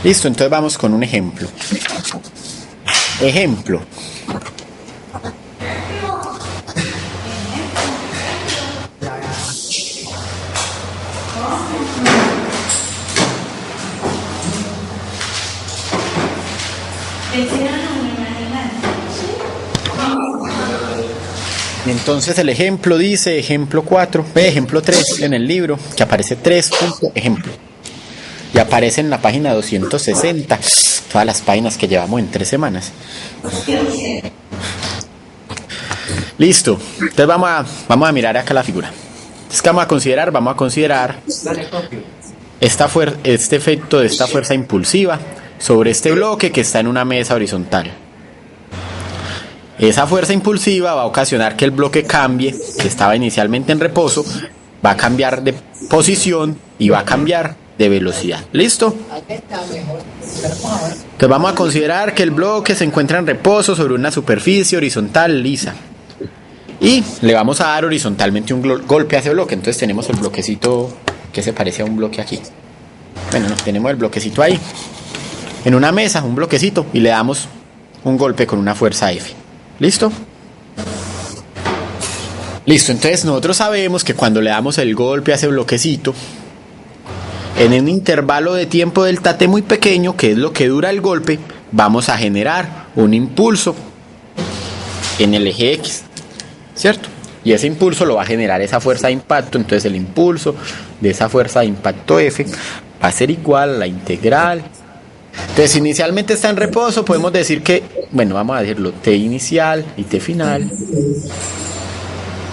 Listo, entonces vamos con un ejemplo. Ejemplo. Entonces el ejemplo dice, ejemplo 4, ejemplo 3 en el libro, que aparece 3 punto ejemplo. Y aparece en la página 260, todas las páginas que llevamos en 3 semanas. Listo, entonces vamos a mirar acá la figura. Entonces, ¿qué vamos a considerar este efecto de esta fuerza impulsiva sobre este bloque que está en una mesa horizontal. Esa fuerza impulsiva va a ocasionar que el bloque cambie, que estaba inicialmente en reposo, va a cambiar de posición y va a cambiar de velocidad. ¿Listo? Entonces vamos a considerar que el bloque se encuentra en reposo sobre una superficie horizontal lisa. Y le vamos a dar horizontalmente un golpe a ese bloque. Entonces tenemos el bloquecito que se parece a un bloque aquí. Bueno, tenemos el bloquecito ahí. En una mesa, un bloquecito, y le damos un golpe con una fuerza F. ¿Listo? Listo, entonces nosotros sabemos que cuando le damos el golpe a ese bloquecito, en un intervalo de tiempo delta t muy pequeño, que es lo que dura el golpe, vamos a generar un impulso en el eje X, ¿cierto? Y ese impulso lo va a generar esa fuerza de impacto. Entonces el impulso de esa fuerza de impacto F va a ser igual a la integral. Entonces inicialmente está en reposo, podemos decir que, bueno, vamos a decirlo, T inicial y T final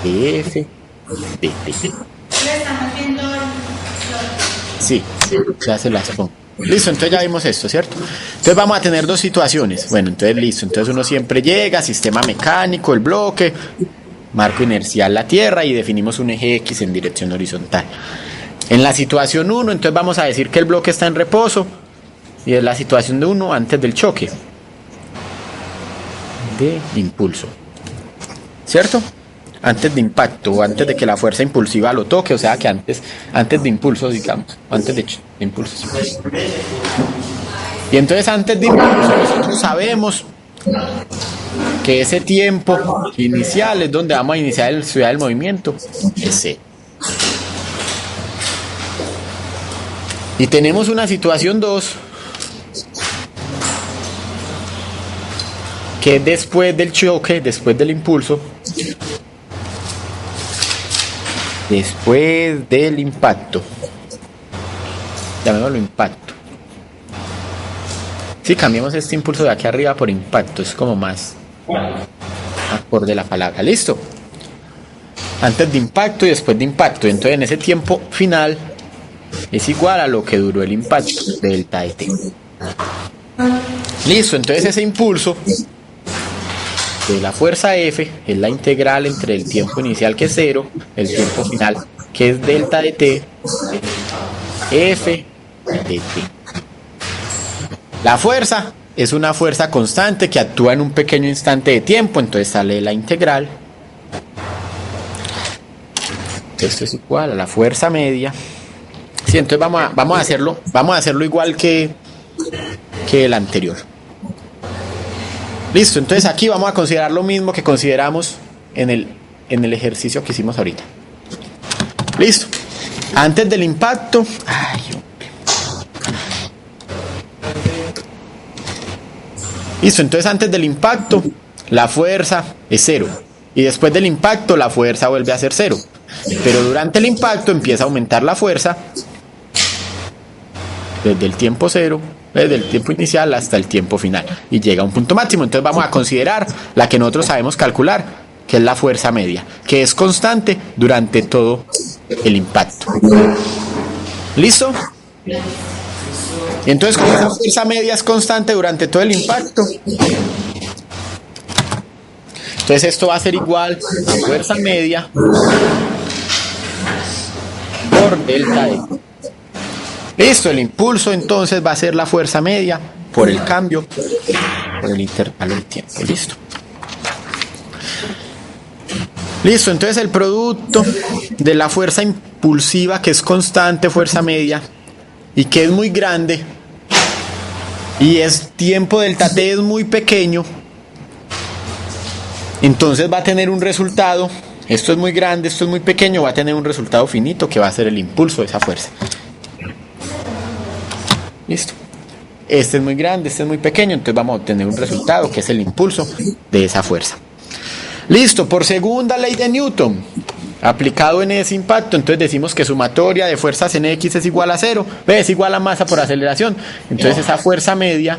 de F de T. Sí, ya se las pongo. Listo, entonces ya vimos esto, ¿cierto? Entonces vamos a tener dos situaciones. Bueno, entonces listo, entonces uno siempre llega, sistema mecánico, el bloque, marco inercial la Tierra, y definimos un eje X en dirección horizontal. En la situación 1, entonces vamos a decir que el bloque está en reposo, y es la situación de 1 antes del choque de impulso, ¿cierto? Antes de impacto, o antes de que la fuerza impulsiva lo toque, o sea que antes de impulso, digamos, antes de impulso. Y entonces antes de impulso nosotros sabemos que ese tiempo inicial es donde vamos a iniciar el estudiar el movimiento, es C. Y tenemos una situación 2, que después del choque, después del impulso, después del impacto, llamémoslo impacto. Si cambiamos este impulso de aquí arriba por impacto, es como más acorde la palabra. Listo. Antes de impacto y después de impacto. Entonces en ese tiempo final es igual a lo que duró el impacto, delta de t. Listo. Entonces ese impulso de la fuerza F es la integral entre el tiempo inicial, que es 0, el tiempo final, que es delta de t, F de t. La fuerza es una fuerza constante que actúa en un pequeño instante de tiempo, entonces sale la integral. Esto es igual a la fuerza media. Sí, entonces vamos a hacerlo igual que el anterior. Listo, entonces aquí vamos a considerar lo mismo que consideramos en el ejercicio que hicimos ahorita. Listo. Antes del impacto. Listo, entonces antes del impacto la fuerza es 0. Y después del impacto la fuerza vuelve a ser 0. Pero durante el impacto empieza a aumentar la fuerza desde el tiempo 0, desde el tiempo inicial hasta el tiempo final, y llega a un punto máximo. Entonces vamos a considerar la que nosotros sabemos calcular, que es la fuerza media, que es constante durante todo el impacto. ¿Listo? Y entonces, como esa fuerza media es constante durante todo el impacto, entonces esto va a ser igual a fuerza media por delta E. Listo, el impulso entonces va a ser la fuerza media por el cambio, por el intervalo de tiempo. Listo. Listo, entonces el producto de la fuerza impulsiva, que es constante, fuerza media, y que es muy grande, y es tiempo delta t es muy pequeño, entonces va a tener un resultado, esto es muy grande, esto es muy pequeño, va a tener un resultado finito que va a ser el impulso de esa fuerza. Listo. Este es muy grande, este es muy pequeño, entonces vamos a obtener un resultado que es el impulso de esa fuerza. Listo, por segunda ley de Newton, aplicado en ese impacto, entonces decimos que sumatoria de fuerzas en X es igual a 0, B es igual a masa por aceleración, entonces esa fuerza media,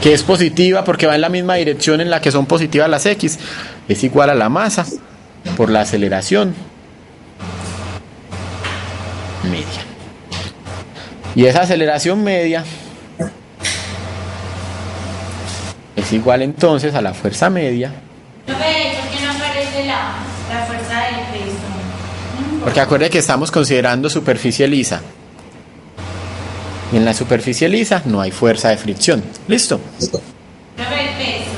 que es positiva porque va en la misma dirección en la que son positivas las X, es igual a la masa por la aceleración media. Y esa aceleración media es igual entonces a la fuerza media. ¿Por qué no aparece la fuerza del peso? Porque acuerde que estamos considerando superficie lisa. Y en la superficie lisa no hay fuerza de fricción. ¿Listo? No ve el peso.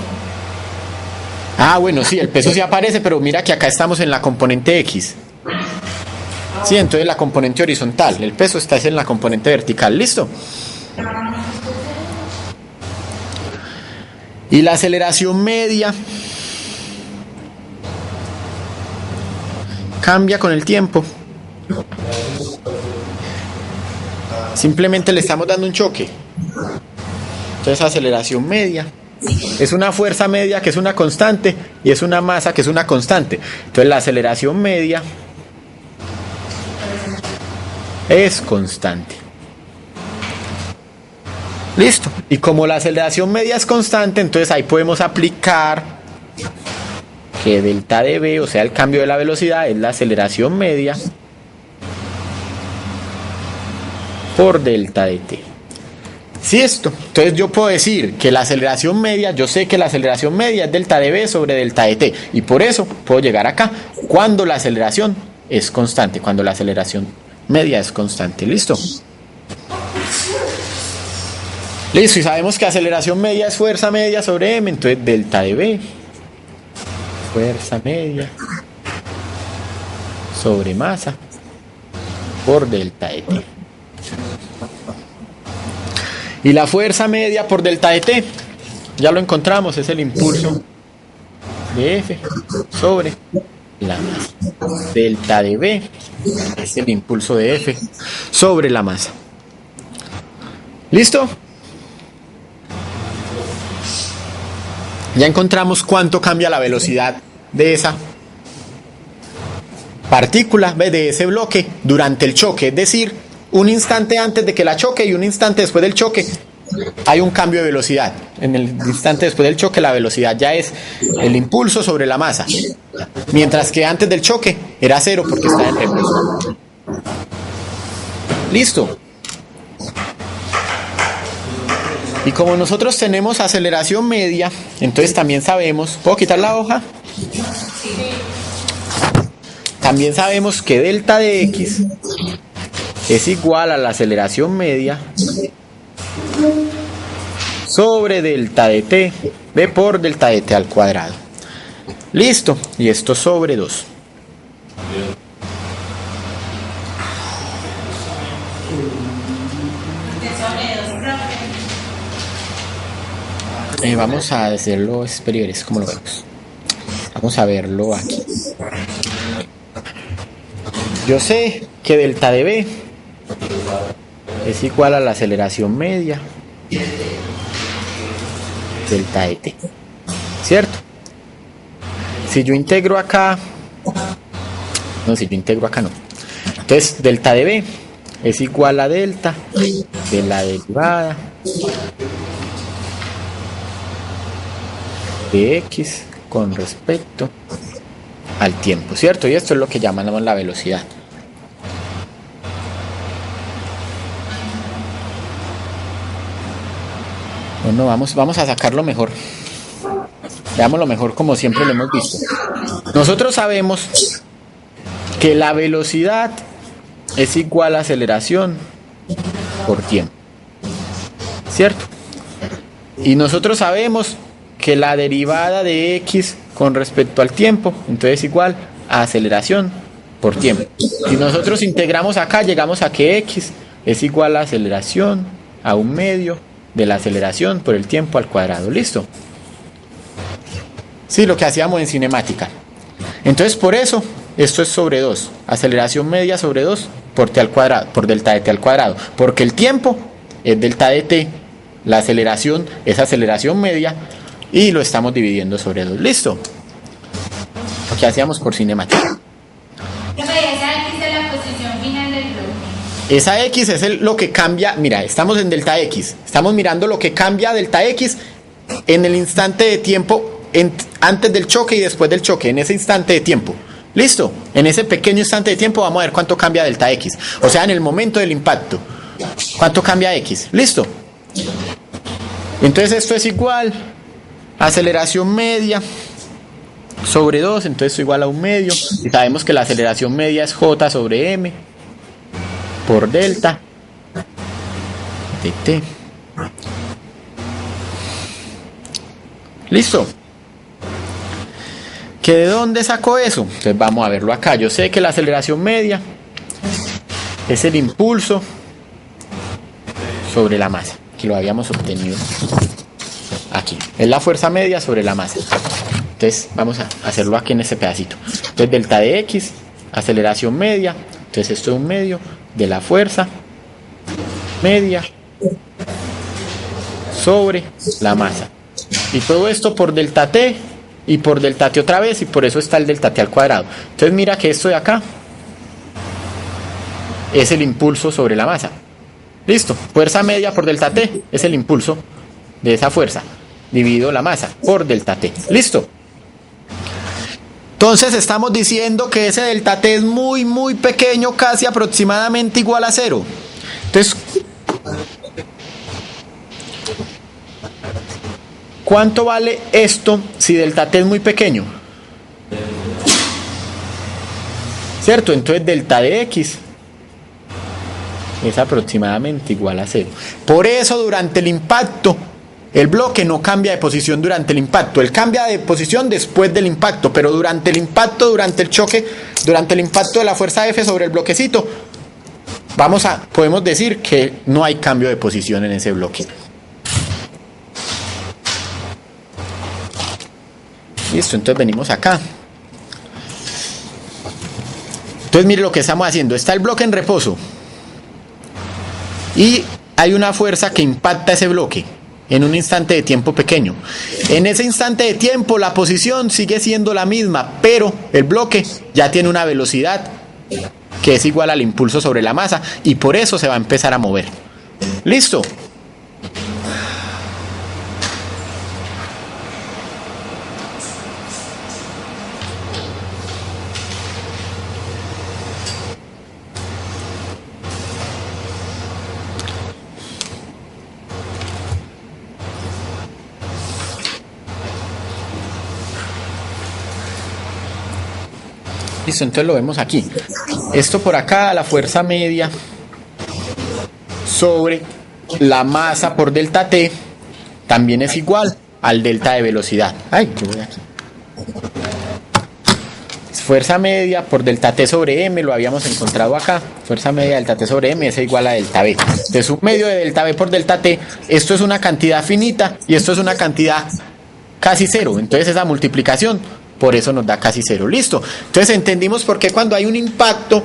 Ah, bueno, sí, el peso sí aparece, pero mira que acá estamos en la componente X. Sí, entonces la componente horizontal. El peso está en la componente vertical. ¿Listo? Y la aceleración media cambia con el tiempo. Simplemente le estamos dando un choque. Entonces aceleración media es una fuerza media que es una constante y es una masa que es una constante. Entonces la aceleración media es constante. Listo. Y como la aceleración media es constante, entonces ahí podemos aplicar que delta de v, o sea el cambio de la velocidad, es la aceleración media por delta de t. ¿Sí esto? Entonces yo puedo decir que la aceleración media, yo sé que la aceleración media es delta de v sobre delta de t, y por eso puedo llegar acá cuando la aceleración es constante, cuando la aceleración media es constante. ¿Listo? Listo, y sabemos que aceleración media es fuerza media sobre m, entonces delta de v, fuerza media sobre masa por delta de t. Y la fuerza media por delta de t, ya lo encontramos, es el impulso de F sobre la masa. Delta de V es el impulso de F sobre la masa. ¿Listo? Ya encontramos cuánto cambia la velocidad de esa partícula, de ese bloque durante el choque, es decir, un instante antes de que la choque y un instante después del choque hay un cambio de velocidad. En el instante después del choque la velocidad ya es el impulso sobre la masa, mientras que antes del choque era cero porque está en reposo. Listo. Y como nosotros tenemos aceleración media, entonces también sabemos, ¿puedo quitar la hoja? También sabemos que delta de x es igual a la aceleración media sobre delta de t, v por delta de t al cuadrado. Listo, y esto sobre 2. Vamos a hacerlo exteriores, ¿cómo lo vemos? Vamos a verlo aquí. Yo sé que delta de v es igual a la aceleración media delta de t, ¿cierto? Si yo integro acá, no, entonces delta de v es igual a delta de la derivada de x con respecto al tiempo, ¿cierto? Y esto es lo que llamamos la velocidad. Bueno, vamos a sacarlo mejor. Veámoslo mejor como siempre lo hemos visto. Nosotros sabemos que la velocidad es igual a aceleración por tiempo, ¿cierto? Y nosotros sabemos que la derivada de x con respecto al tiempo, entonces es igual a aceleración por tiempo. Si nosotros integramos acá, llegamos a que x es igual a aceleración a 1/2 de la aceleración por el tiempo al cuadrado. ¿Listo? Sí, lo que hacíamos en cinemática. Entonces, por eso, esto es sobre 2. Aceleración media sobre 2 por t al cuadrado, por delta de t al cuadrado. Porque el tiempo es delta de t, la aceleración es aceleración media, y lo estamos dividiendo sobre 2. ¿Listo? Lo que hacíamos por cinemática. Esa X es la posición final del bloque. Esa X es lo que cambia. Mira, estamos en delta X. Estamos mirando lo que cambia delta X en el instante de tiempo antes del choque y después del choque, en ese instante de tiempo. ¿Listo? En ese pequeño instante de tiempo vamos a ver cuánto cambia delta X. O sea, en el momento del impacto. ¿Cuánto cambia X? ¿Listo? Entonces esto es igual a aceleración media sobre 2, entonces esto es igual a 1 medio. Y sabemos que la aceleración media es J sobre M por delta de T. ¿Listo? ¿Que de dónde sacó eso? Entonces vamos a verlo acá. Yo sé que la aceleración media es el impulso sobre la masa, que lo habíamos obtenido aquí. Es la fuerza media sobre la masa. Entonces vamos a hacerlo aquí en este pedacito. Entonces delta de X, aceleración media. Entonces esto es 1 medio de la fuerza media sobre la masa. Y todo esto por delta T y por delta T otra vez, y por eso está el delta T al cuadrado. Entonces mira que esto de acá es el impulso sobre la masa. Listo, fuerza media por delta T es el impulso de esa fuerza, dividido la masa por delta T. Listo. Entonces estamos diciendo que ese delta T es muy pequeño, casi aproximadamente igual a 0. Entonces, ¿cuánto vale esto si delta T es muy pequeño? ¿Cierto? Entonces delta de X es aproximadamente igual a 0. Por eso durante el impacto el bloque no cambia de posición durante el impacto. Él cambia de posición después del impacto, pero durante el impacto, durante el choque, durante el impacto de la fuerza F sobre el bloquecito, podemos decir que no hay cambio de posición en ese bloque. Listo, entonces venimos acá. Entonces mire lo que estamos haciendo. Está el bloque en reposo y hay una fuerza que impacta ese bloque en un instante de tiempo pequeño. En ese instante de tiempo la posición sigue siendo la misma, pero el bloque ya tiene una velocidad que es igual al impulso sobre la masa, y por eso se va a empezar a mover. ¿Listo? Listo, entonces lo vemos aquí. Esto por acá, la fuerza media sobre la masa por delta T, también es igual al delta de velocidad. Ay, yo voy aquí. Fuerza media por delta T sobre M, lo habíamos encontrado acá. Fuerza media delta T sobre M es igual a delta V. Entonces un medio de delta V por delta T, esto es una cantidad finita y esto es una cantidad casi 0. Entonces esa multiplicación, por eso nos da casi 0. Listo. Entonces entendimos por qué cuando hay un impacto,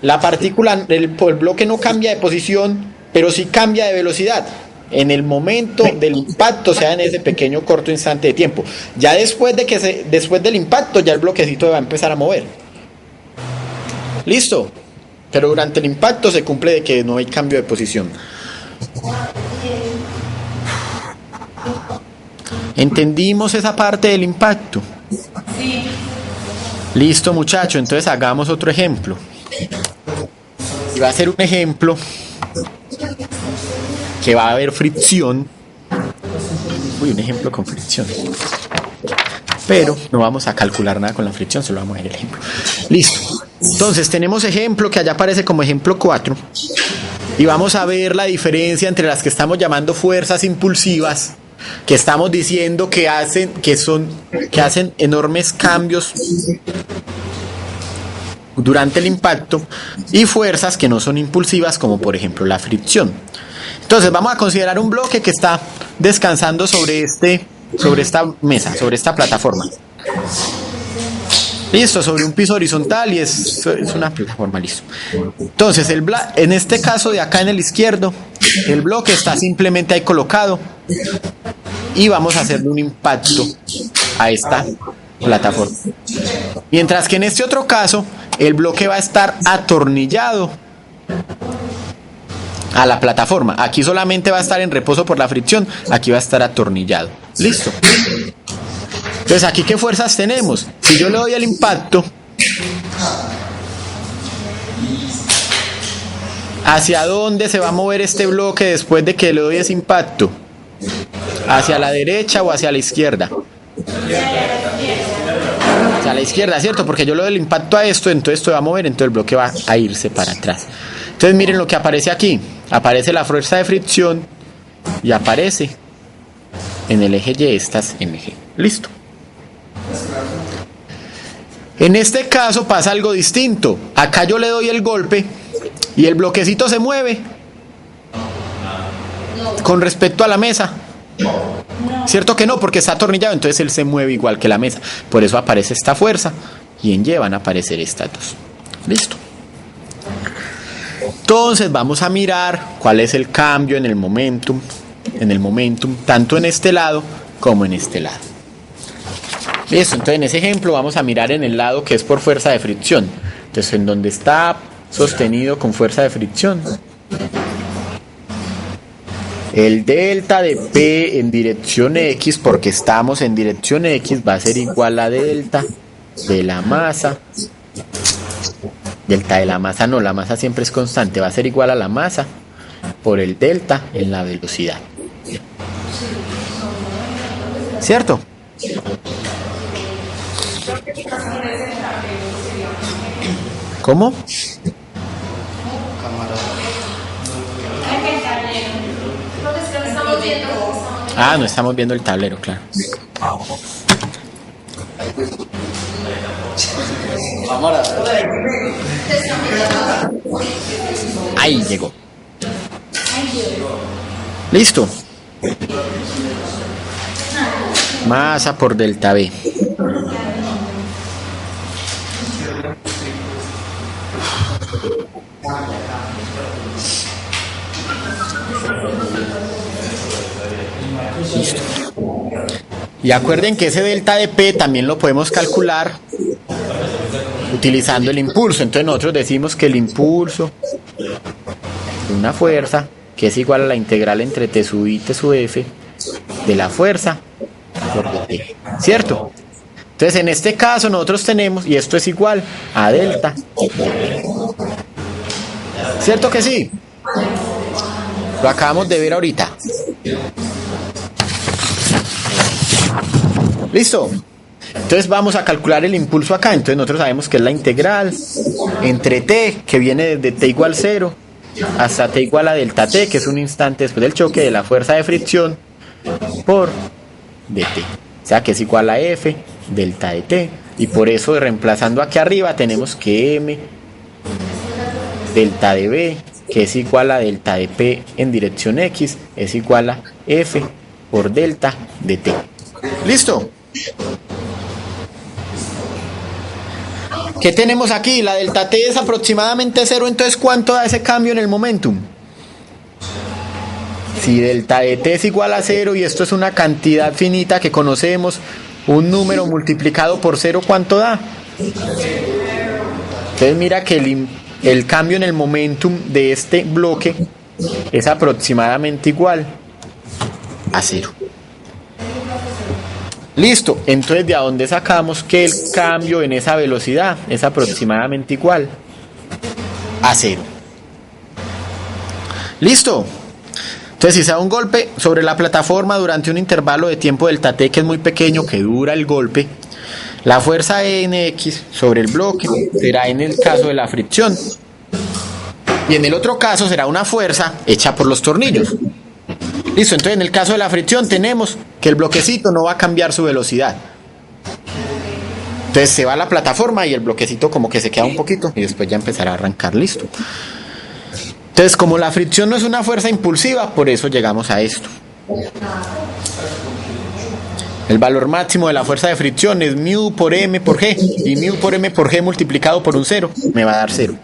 la partícula, el bloque no cambia de posición, pero sí cambia de velocidad en el momento del impacto, sea en ese pequeño corto instante de tiempo. Ya después del impacto, ya el bloquecito va a empezar a mover. Listo. Pero durante el impacto se cumple de que no hay cambio de posición. ¿Entendimos esa parte del impacto? Sí. Listo, muchachos, entonces hagamos otro ejemplo. Y va a ser un ejemplo que va a haber fricción. Uy, un ejemplo con fricción. Pero no vamos a calcular nada con la fricción, solo vamos a ver el ejemplo. Listo. Entonces tenemos ejemplo que allá aparece como ejemplo 4. Y vamos a ver la diferencia entre las que estamos llamando fuerzas impulsivas, que estamos diciendo que hacen enormes cambios durante el impacto, y fuerzas que no son impulsivas, como por ejemplo la fricción. Entonces vamos a considerar un bloque que está descansando sobre esta mesa, sobre esta plataforma. Listo, sobre un piso horizontal y es una plataforma, listo. Entonces, en este caso de acá en el izquierdo, el bloque está simplemente ahí colocado y vamos a hacerle un impacto a esta plataforma. Mientras que en este otro caso, el bloque va a estar atornillado a la plataforma. Aquí solamente va a estar en reposo por la fricción, aquí va a estar atornillado. Listo. Entonces, aquí ¿qué fuerzas tenemos? Si yo le doy el impacto, ¿hacia dónde se va a mover este bloque después de que le doy ese impacto? ¿Hacia la derecha o hacia la izquierda? Hacia la izquierda, ¿cierto? Porque yo le doy el impacto a esto, entonces esto va a mover, entonces el bloque va a irse para atrás. Entonces miren lo que aparece aquí. Aparece la fuerza de fricción y aparece en el eje Y estas en eje. Listo. En este caso pasa algo distinto. Acá yo le doy el golpe y el bloquecito se mueve con respecto a la mesa. Cierto que no, porque está atornillado, entonces él se mueve igual que la mesa. Por eso aparece esta fuerza y en Y van a aparecer estas dos. Listo. Entonces vamos a mirar cuál es el cambio en el momentum, tanto en este lado como en este lado. Listo, entonces en ese ejemplo vamos a mirar en el lado que es por fuerza de fricción. Entonces en donde está sostenido con fuerza de fricción, el delta de P en dirección X, porque estamos en dirección X, va a ser igual a delta de la masa. Delta de la masa no, la masa siempre es constante, va a ser igual a la masa por el delta en la velocidad. ¿Cierto? ¿Cómo? Ah, no estamos viendo el tablero, claro. Ahí llegó. Listo. Masa por delta B. Listo. Y acuerden que ese delta de P también lo podemos calcular utilizando el impulso. Entonces nosotros decimos que el impulso de una fuerza, que es igual a la integral entre T sub I y T sub F de la fuerza por dt, ¿cierto? Entonces en este caso nosotros tenemos, y esto es igual a delta, ¿cierto que sí? Lo acabamos de ver ahorita. ¿Listo? Entonces vamos a calcular el impulso acá. Entonces nosotros sabemos que es la integral entre t, que viene desde t igual 0 hasta t igual a delta t, que es un instante después del choque de la fuerza de fricción, por dt. O sea que es igual a f delta de t. Y por eso, reemplazando aquí arriba, tenemos que m delta de b, que es igual a delta de p en dirección x, es igual a f por delta de t. ¿Listo? ¿Qué tenemos aquí? La delta t es aproximadamente 0, entonces ¿cuánto da ese cambio en el momentum? Si delta de t es igual a 0 y esto es una cantidad finita que conocemos, un número multiplicado por 0, ¿cuánto da? Entonces mira que el cambio en el momentum de este bloque es aproximadamente igual a 0. Listo, entonces de a dónde sacamos que el cambio en esa velocidad es aproximadamente igual a 0. Listo. Entonces si se da un golpe sobre la plataforma durante un intervalo de tiempo delta t que es muy pequeño, que dura el golpe, la fuerza nx sobre el bloque será en el caso de la fricción y en el otro caso será una fuerza hecha por los tornillos. Listo, entonces en el caso de la fricción tenemos que el bloquecito no va a cambiar su velocidad. Entonces se va a la plataforma y el bloquecito como que se queda un poquito y después ya empezará a arrancar. Listo. Entonces, como la fricción no es una fuerza impulsiva, por eso llegamos a esto. El valor máximo de la fuerza de fricción es mu por m por g, y mu por m por g multiplicado por un 0 me va a dar 0.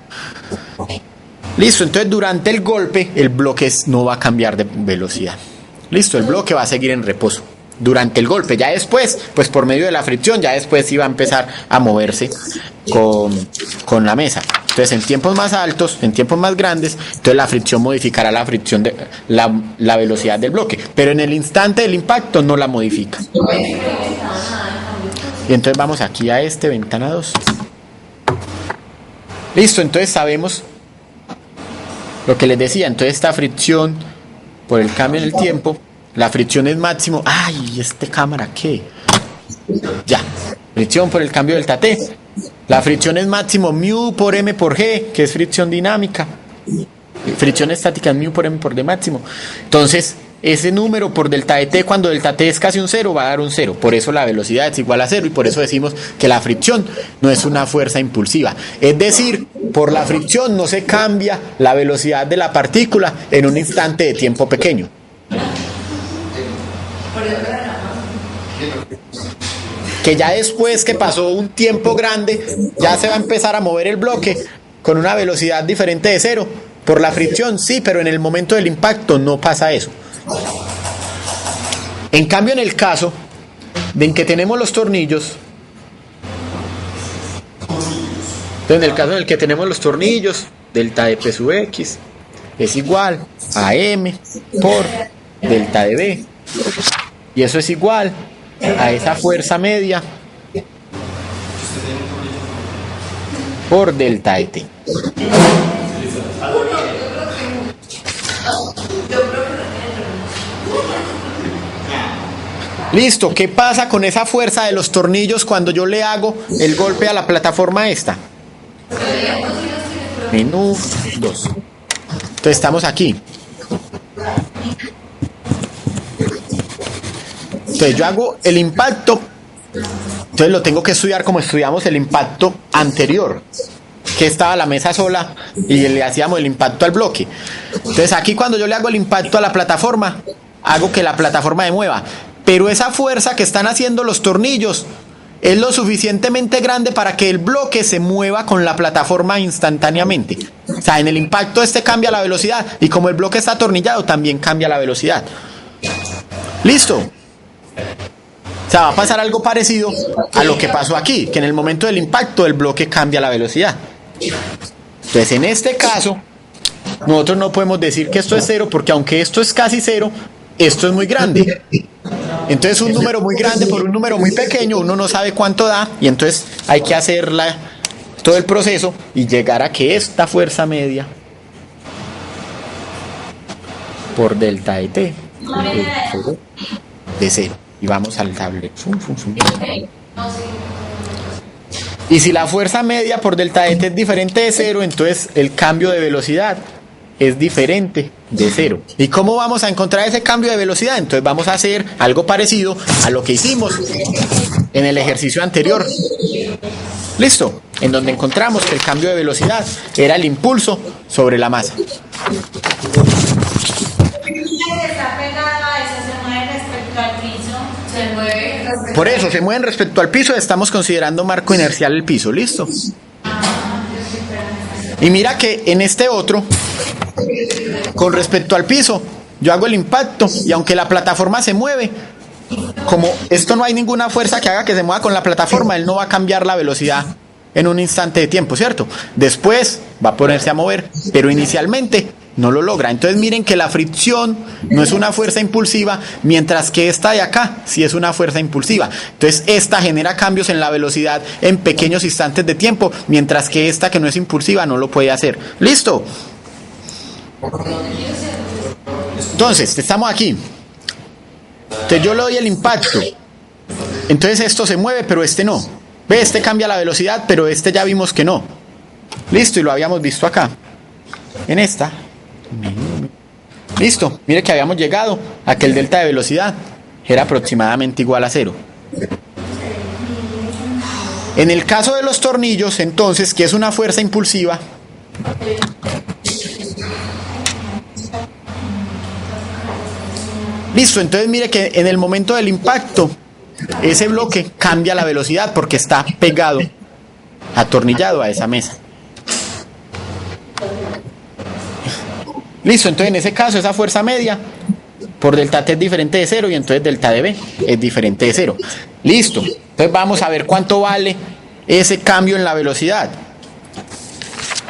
Listo, entonces durante el golpe el bloque no va a cambiar de velocidad. Listo, el bloque va a seguir en reposo durante el golpe. Ya después, pues por medio de la fricción, ya después sí va a empezar a moverse con la mesa. Entonces en tiempos más altos, en tiempos más grandes, entonces la fricción modificará la fricción de la velocidad del bloque, pero en el instante del impacto no la modifica. Y entonces vamos aquí a ventana 2. Listo, entonces sabemos lo que les decía. Entonces esta fricción por el cambio en el tiempo, la fricción es máximo. Ay, cámara, ¿qué? Ya, fricción por el cambio del T. La fricción es máximo mu por m por g, que es fricción dinámica. Fricción estática es mu por m por d máximo. Entonces, ese número por delta de t, cuando delta t es casi un 0, va a dar un 0. Por eso la velocidad es igual a 0 y por eso decimos que la fricción no es una fuerza impulsiva. Es decir, por la fricción no se cambia la velocidad de la partícula en un instante de tiempo pequeño. Que ya después que pasó un tiempo grande, ya se va a empezar a mover el bloque con una velocidad diferente de 0. Por la fricción, sí, pero en el momento del impacto no pasa eso. En cambio, en el caso de en que tenemos los tornillos, entonces en el caso en el que tenemos los tornillos, delta de P sub X es igual a M por delta de B. Y eso es igual a esa fuerza media por delta de T. Listo, ¿qué pasa con esa fuerza de los tornillos cuando yo le hago el golpe a la plataforma esta? Menú 2. Entonces estamos aquí. Entonces yo hago el impacto. Entonces lo tengo que estudiar como estudiamos el impacto anterior, que estaba la mesa sola y le hacíamos el impacto al bloque. Entonces aquí cuando yo le hago el impacto a la plataforma, hago que la plataforma se mueva. Pero esa fuerza que están haciendo los tornillos es lo suficientemente grande para que el bloque se mueva con la plataforma instantáneamente. O sea, en el impacto cambia la velocidad y como el bloque está atornillado también cambia la velocidad. ¿Listo? O sea, va a pasar algo parecido a lo que pasó aquí, que en el momento del impacto el bloque cambia la velocidad. Entonces, en este caso, nosotros no podemos decir que esto es 0 porque aunque esto es casi 0, esto es muy grande. Entonces un número muy grande por un número muy pequeño, uno no sabe cuánto da y entonces hay que hacer todo el proceso y llegar a que esta fuerza media por delta de T de 0. Y vamos al tablero. Y si la fuerza media por delta de T es diferente de 0, entonces el cambio de velocidad es diferente de 0. ¿Y cómo vamos a encontrar ese cambio de velocidad? Entonces vamos a hacer algo parecido a lo que hicimos en el ejercicio anterior. ¿Listo? En donde encontramos que el cambio de velocidad era el impulso sobre la masa. Por eso se mueven respecto al piso, estamos considerando marco inercial el piso. ¿Listo? Y mira que en este otro, con respecto al piso, yo hago el impacto y aunque la plataforma se mueve, como esto no hay ninguna fuerza que haga que se mueva con la plataforma, él no va a cambiar la velocidad en un instante de tiempo, ¿cierto? Después va a ponerse a mover, pero inicialmente no lo logra. Entonces miren que la fricción no es una fuerza impulsiva, mientras que esta de acá sí es una fuerza impulsiva. Entonces esta genera cambios en la velocidad en pequeños instantes de tiempo, mientras que esta que no es impulsiva no lo puede hacer. ¿Listo? Entonces, estamos aquí. Entonces yo le doy el impacto. Entonces esto se mueve, pero este no. Ve, este cambia la velocidad, pero este ya vimos que no. Listo, y lo habíamos visto acá. En esta. Listo, mire que habíamos llegado a que el delta de velocidad era aproximadamente igual a 0. En el caso de los tornillos, entonces, que es una fuerza impulsiva, Listo, entonces mire que en el momento del impacto, ese bloque cambia la velocidad porque está pegado, atornillado a esa mesa. Listo, entonces en ese caso esa fuerza media por delta T es diferente de 0 y entonces delta de B es diferente de 0. Listo, entonces vamos a ver cuánto vale ese cambio en la velocidad.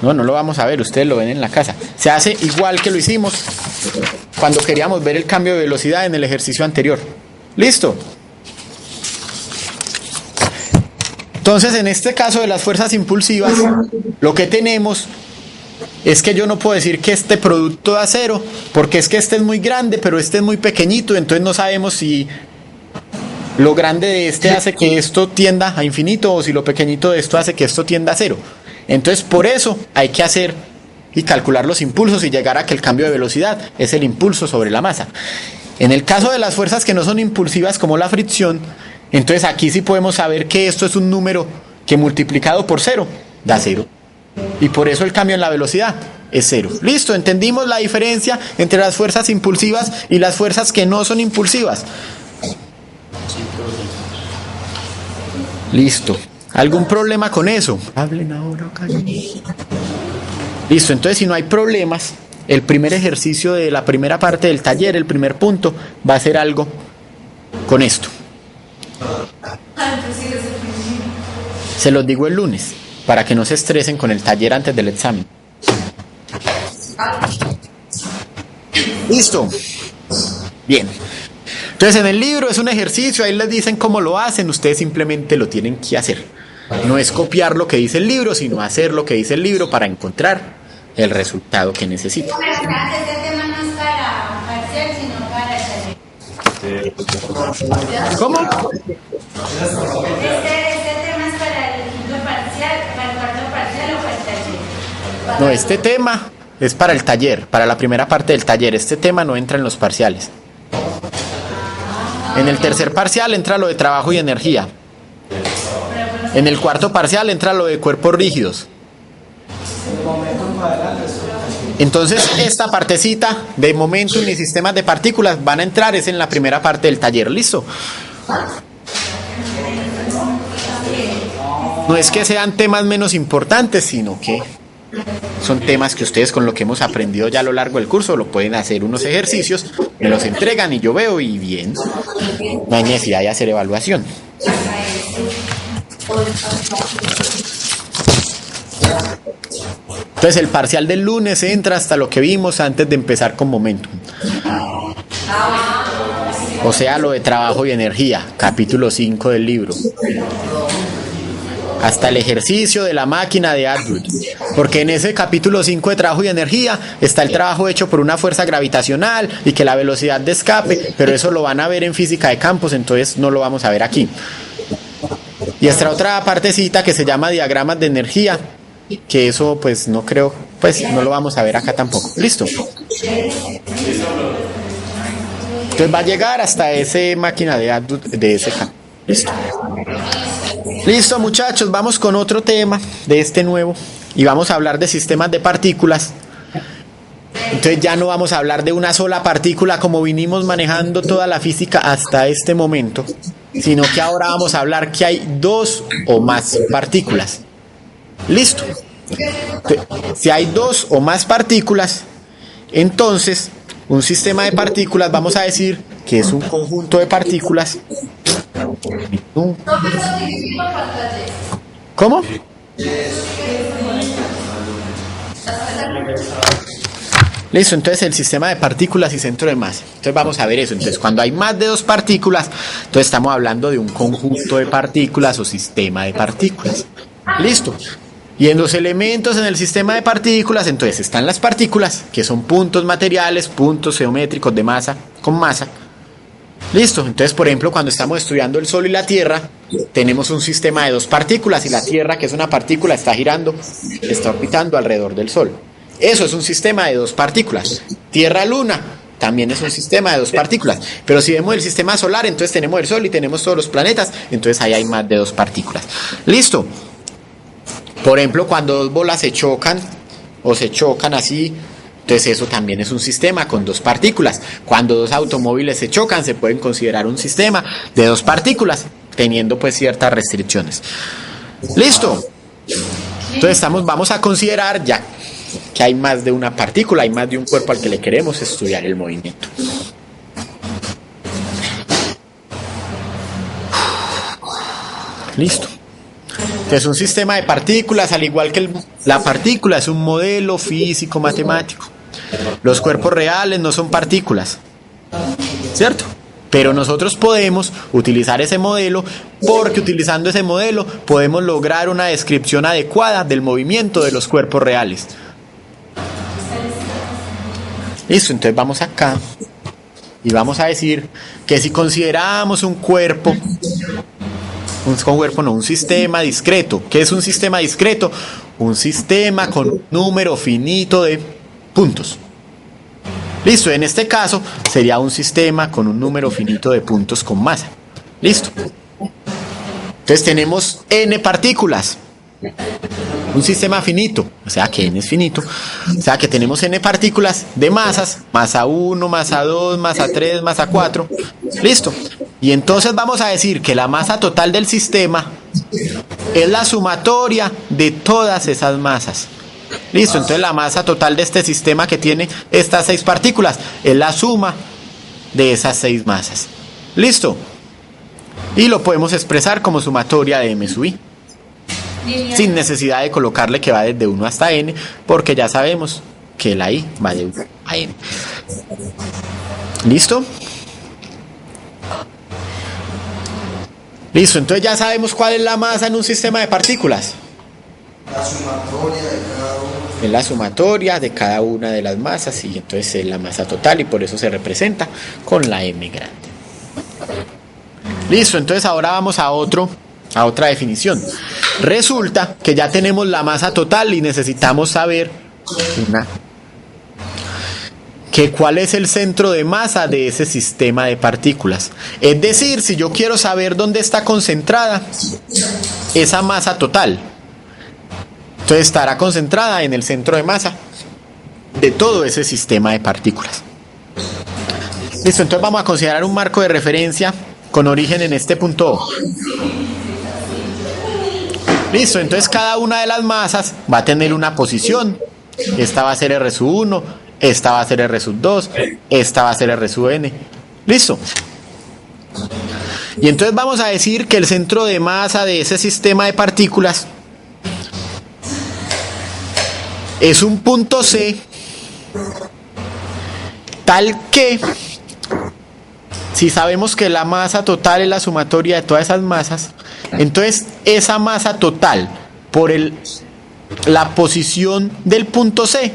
No lo vamos a ver, ustedes lo ven en la casa. Se hace igual que lo hicimos cuando queríamos ver el cambio de velocidad en el ejercicio anterior. Listo. Entonces en este caso de las fuerzas impulsivas, lo que tenemos es que yo no puedo decir que este producto da 0, porque es que este es muy grande, pero este es muy pequeñito, entonces no sabemos si lo grande de este hace que esto tienda a infinito o si lo pequeñito de esto hace que esto tienda a 0. Entonces por eso hay que hacer y calcular los impulsos y llegar a que el cambio de velocidad es el impulso sobre la masa. En el caso de las fuerzas que no son impulsivas como la fricción, entonces aquí sí podemos saber que esto es un número que multiplicado por 0 da 0. Y por eso el cambio en la velocidad es 0. Listo, entendimos la diferencia entre las fuerzas impulsivas y las fuerzas que no son impulsivas. Listo. ¿Algún problema con eso? Hablen ahora o callen. Listo, entonces si no hay problemas, el primer ejercicio de la primera parte del taller, el primer punto, va a ser algo con esto. Se los digo el lunes, para que no se estresen con el taller antes del examen. Listo. Bien. Entonces en el libro es un ejercicio, ahí les dicen cómo lo hacen, ustedes simplemente lo tienen que hacer. No es copiar lo que dice el libro, sino hacer lo que dice el libro para encontrar el resultado que necesitan. Este tema no es para parcial, sino para el taller. ¿Cómo? Este tema es para el quinto parcial, para el cuarto parcial o para el taller. No, este tema es para el taller, para la primera parte del taller. Este tema no entra en los parciales. En el tercer parcial entra lo de trabajo y energía. En el cuarto parcial entra lo de cuerpos rígidos. Entonces esta partecita de momentum y sistemas de partículas van a entrar es en la primera parte del taller. ¿Listo? No es que sean temas menos importantes, sino que son temas que ustedes con lo que hemos aprendido ya a lo largo del curso lo pueden hacer unos ejercicios, me los entregan y yo veo y bien, no hay necesidad de hacer evaluación. Entonces el parcial del lunes entra hasta lo que vimos antes de empezar con momentum. O sea, lo de trabajo y energía, capítulo 5 del libro. Hasta el ejercicio de la máquina de Atwood. Porque en ese capítulo 5 de trabajo y energía está el trabajo hecho por una fuerza gravitacional y que la velocidad de escape, pero eso lo van a ver en física de campos, entonces no lo vamos a ver aquí. Y esta otra partecita que se llama diagramas de energía, que eso pues no creo, pues no lo vamos a ver acá tampoco. ¿Listo? Entonces va a llegar hasta ese máquina de Atwood de ese campo. ¿Listo? Listo, muchachos, vamos con otro tema de este nuevo y vamos a hablar de sistemas de partículas. Entonces ya no vamos a hablar de una sola partícula como vinimos manejando toda la física hasta este momento, sino que ahora vamos a hablar que hay dos o más partículas. Listo. Si hay dos o más partículas, entonces un sistema de partículas vamos a decir que es un conjunto de partículas. ¿Cómo? Listo, entonces el sistema de partículas y centro de masa. Entonces vamos a ver eso. Entonces cuando hay más de dos partículas, entonces estamos hablando de un conjunto de partículas o sistema de partículas. Listo. Y en los elementos en el sistema de partículas, entonces están las partículas, que son puntos materiales, puntos geométricos de masa con masa. Listo, entonces por ejemplo cuando estamos estudiando el Sol y la Tierra, tenemos un sistema de dos partículas y la Tierra, que es una partícula, está girando, está orbitando alrededor del Sol. Eso es un sistema de dos partículas. Tierra-Luna también es un sistema de dos partículas. Pero si vemos el sistema solar, entonces tenemos el Sol y tenemos todos los planetas, entonces ahí hay más de dos partículas. Listo. Por ejemplo, cuando dos bolas se chocan o se chocan así Entonces eso también es un sistema con dos partículas. Cuando dos automóviles se chocan, se pueden considerar un sistema de dos partículas, teniendo pues ciertas restricciones. ¿Listo? Entonces vamos a considerar ya que hay más de una partícula, hay más de un cuerpo al que le queremos estudiar el movimiento. Listo. Entonces un sistema de partículas, al igual que la partícula, es un modelo físico matemático. Los cuerpos reales no son partículas, ¿cierto? Pero nosotros podemos utilizar ese modelo porque utilizando ese modelo podemos lograr una descripción adecuada del movimiento de los cuerpos reales. Listo, entonces vamos acá y vamos a decir que si consideramos un sistema discreto. ¿Qué es un sistema discreto? Un sistema con un número finito de puntos. Listo, en este caso sería un sistema con un número finito de puntos con masa. Listo. Entonces tenemos n partículas. Un sistema finito, o sea que n es finito, o sea que tenemos n partículas de masas, masa 1, masa 2, masa 3, masa 4, listo. Y entonces vamos a decir que la masa total del sistema es la sumatoria de todas esas masas. Listo, entonces la masa total de este sistema que tiene estas 6 partículas es la suma de esas 6 masas. Listo. Y lo podemos expresar como sumatoria de m sub i. Sin necesidad de colocarle que va desde 1 hasta n, porque ya sabemos que la i va de 1 a n. ¿Listo? Listo, entonces ya sabemos cuál es la masa en un sistema de partículas. La sumatoria de cada una. Es la sumatoria de cada una de las masas, y entonces es la masa total, y por eso se representa con la m grande. Listo, entonces ahora vamos a otra definición. Resulta que ya tenemos la masa total y necesitamos saber cuál es el centro de masa de ese sistema de partículas. Es decir, si yo quiero saber dónde está concentrada esa masa total, entonces estará concentrada en el centro de masa de todo ese sistema de partículas. Listo, entonces vamos a considerar un marco de referencia con origen en este punto O. Listo, entonces cada una de las masas va a tener una posición. Esta va a ser R sub 1, esta va a ser R sub 2, esta va a ser R sub n. Listo. Y entonces vamos a decir que el centro de masa de ese sistema de partículas es un punto C, tal que, si sabemos que la masa total es la sumatoria de todas esas masas, entonces esa masa total por la posición del punto C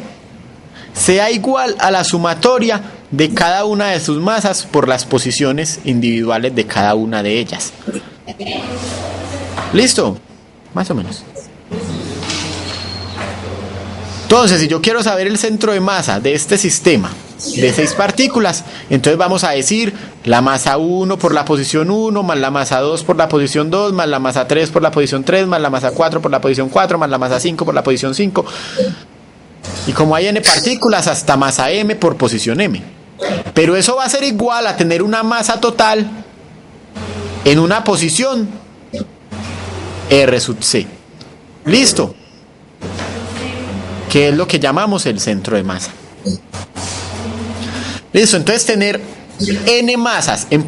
sea igual a la sumatoria de cada una de sus masas por las posiciones individuales de cada una de ellas. ¿Listo? Más o menos. Entonces, si yo quiero saber el centro de masa de este sistema de 6 partículas, entonces vamos a decir la masa 1 por la posición 1, más la masa 2 por la posición 2, más la masa 3 por la posición 3, más la masa 4 por la posición 4, más la masa 5 por la posición 5. Y como hay n partículas, hasta masa m por posición m. Pero eso va a ser igual a tener una masa total en una posición R sub c. ¿Listo? Que es lo que llamamos el centro de masa. Listo, entonces tener n masas en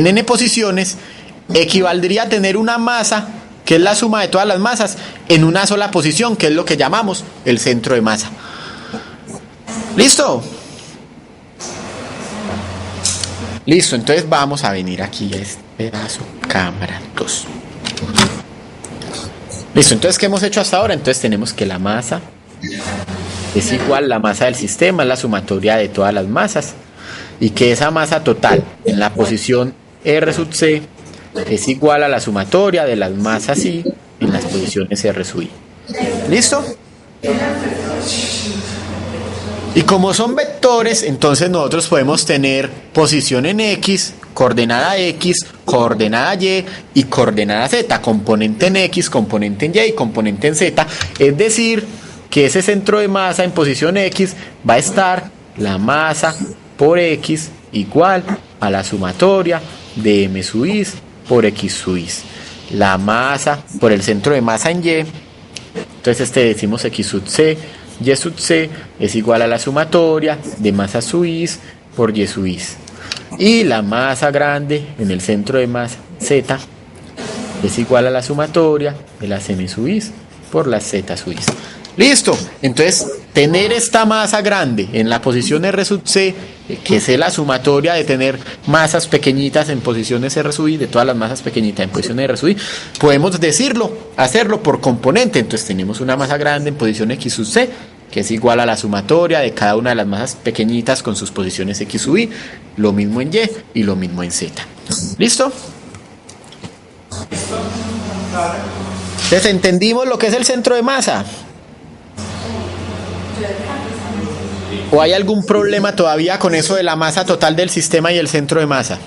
n posiciones equivaldría a tener una masa que es la suma de todas las masas en una sola posición, que es lo que llamamos el centro de masa. ¿Listo? Listo, entonces vamos a venir aquí a este pedazo, cámara 2. Listo, entonces ¿qué hemos hecho hasta ahora? Entonces tenemos que la masa es igual, la masa del sistema es la sumatoria de todas las masas, y que esa masa total en la posición R sub c es igual a la sumatoria de las masas I en las posiciones R sub i. ¿Listo? Y como son vectores, entonces nosotros podemos tener posición en X, coordenada Y y coordenada Z, componente en X, componente en Y y componente en Z. Es decir, que ese centro de masa en posición X va a estar la masa por X igual a la sumatoria de M sub I por X sub I. La masa por el centro de masa en Y, entonces decimos X sub C, Y sub C es igual a la sumatoria de masa sub I por Y sub I. Y la masa grande en el centro de masa Z es igual a la sumatoria de las M sub I por las Z sub I. Listo, entonces tener esta masa grande en la posición R sub C, que es la sumatoria de tener masas pequeñitas en posiciones R sub I, de todas las masas pequeñitas en posición R sub I, podemos hacerlo por componente. Entonces tenemos una masa grande en posición X sub C, que es igual a la sumatoria de cada una de las masas pequeñitas con sus posiciones X sub I, lo mismo en Y y lo mismo en Z. ¿Listo? Entonces entendimos lo que es el centro de masa. ¿O hay algún problema todavía con eso de la masa total del sistema y el centro de masa?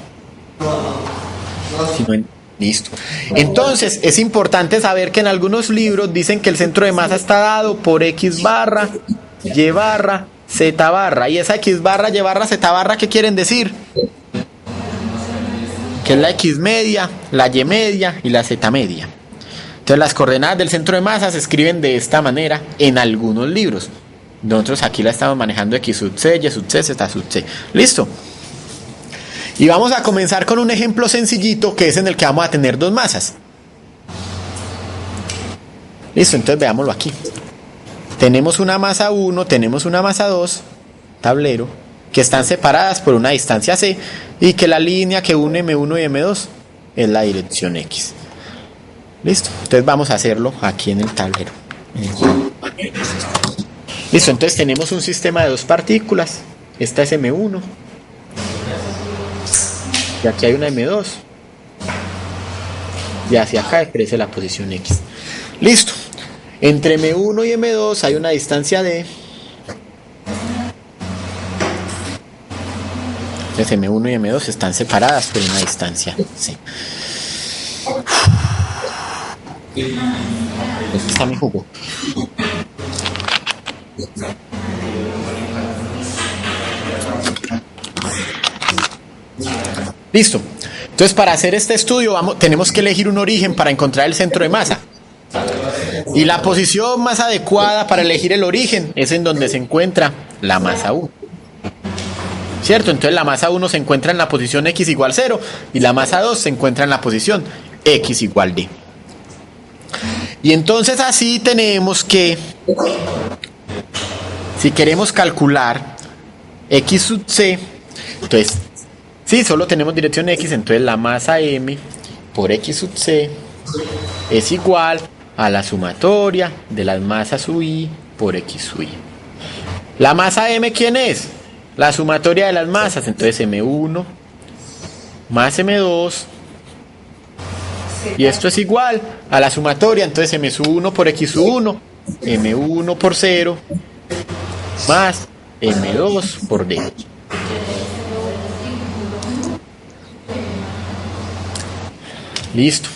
Listo. Entonces es importante saber que en algunos libros dicen que el centro de masa está dado por X barra, Y barra, Z barra. Y esa X barra, Y barra, Z barra, ¿qué quieren decir? Que es la X media, la Y media y la Z media. Entonces las coordenadas del centro de masa se escriben de esta manera en algunos libros. Nosotros aquí la estamos manejando X sub C, Y sub C, Z sub C. ¿Listo? Y vamos a comenzar con un ejemplo sencillito que es en el que vamos a tener dos masas. Listo, entonces veámoslo aquí. Tenemos una masa 1, tenemos una masa 2, tablero, que están separadas por una distancia C y que la línea que une M1 y M2 es la dirección X. Listo, entonces vamos a hacerlo aquí en el tablero. Listo, entonces tenemos un sistema de dos partículas. Esta es M1 y aquí hay una M2 y hacia acá crece la posición X. Listo, entre M1 y M2 hay una distancia D. Entonces M1 y M2 están separadas por una distancia C. Aquí está mi jugo. Listo. Entonces para hacer este estudio tenemos que elegir un origen para encontrar el centro de masa. Y la posición más adecuada para elegir el origen es en donde se encuentra la masa 1. ¿Cierto? Entonces la masa 1 se encuentra en la posición X igual 0 y la masa 2 se encuentra en la posición X igual D. Y entonces así tenemos que, si queremos calcular X sub C, entonces, si solo tenemos dirección X, entonces la masa M por X sub C es igual a la sumatoria de las masas sub I por X sub I. ¿La masa M quién es? La sumatoria de las masas, entonces M1 más M2. Y esto es igual a la sumatoria, entonces M sub 1 por X sub 1, M1 por 0, más M2 por D. Listo.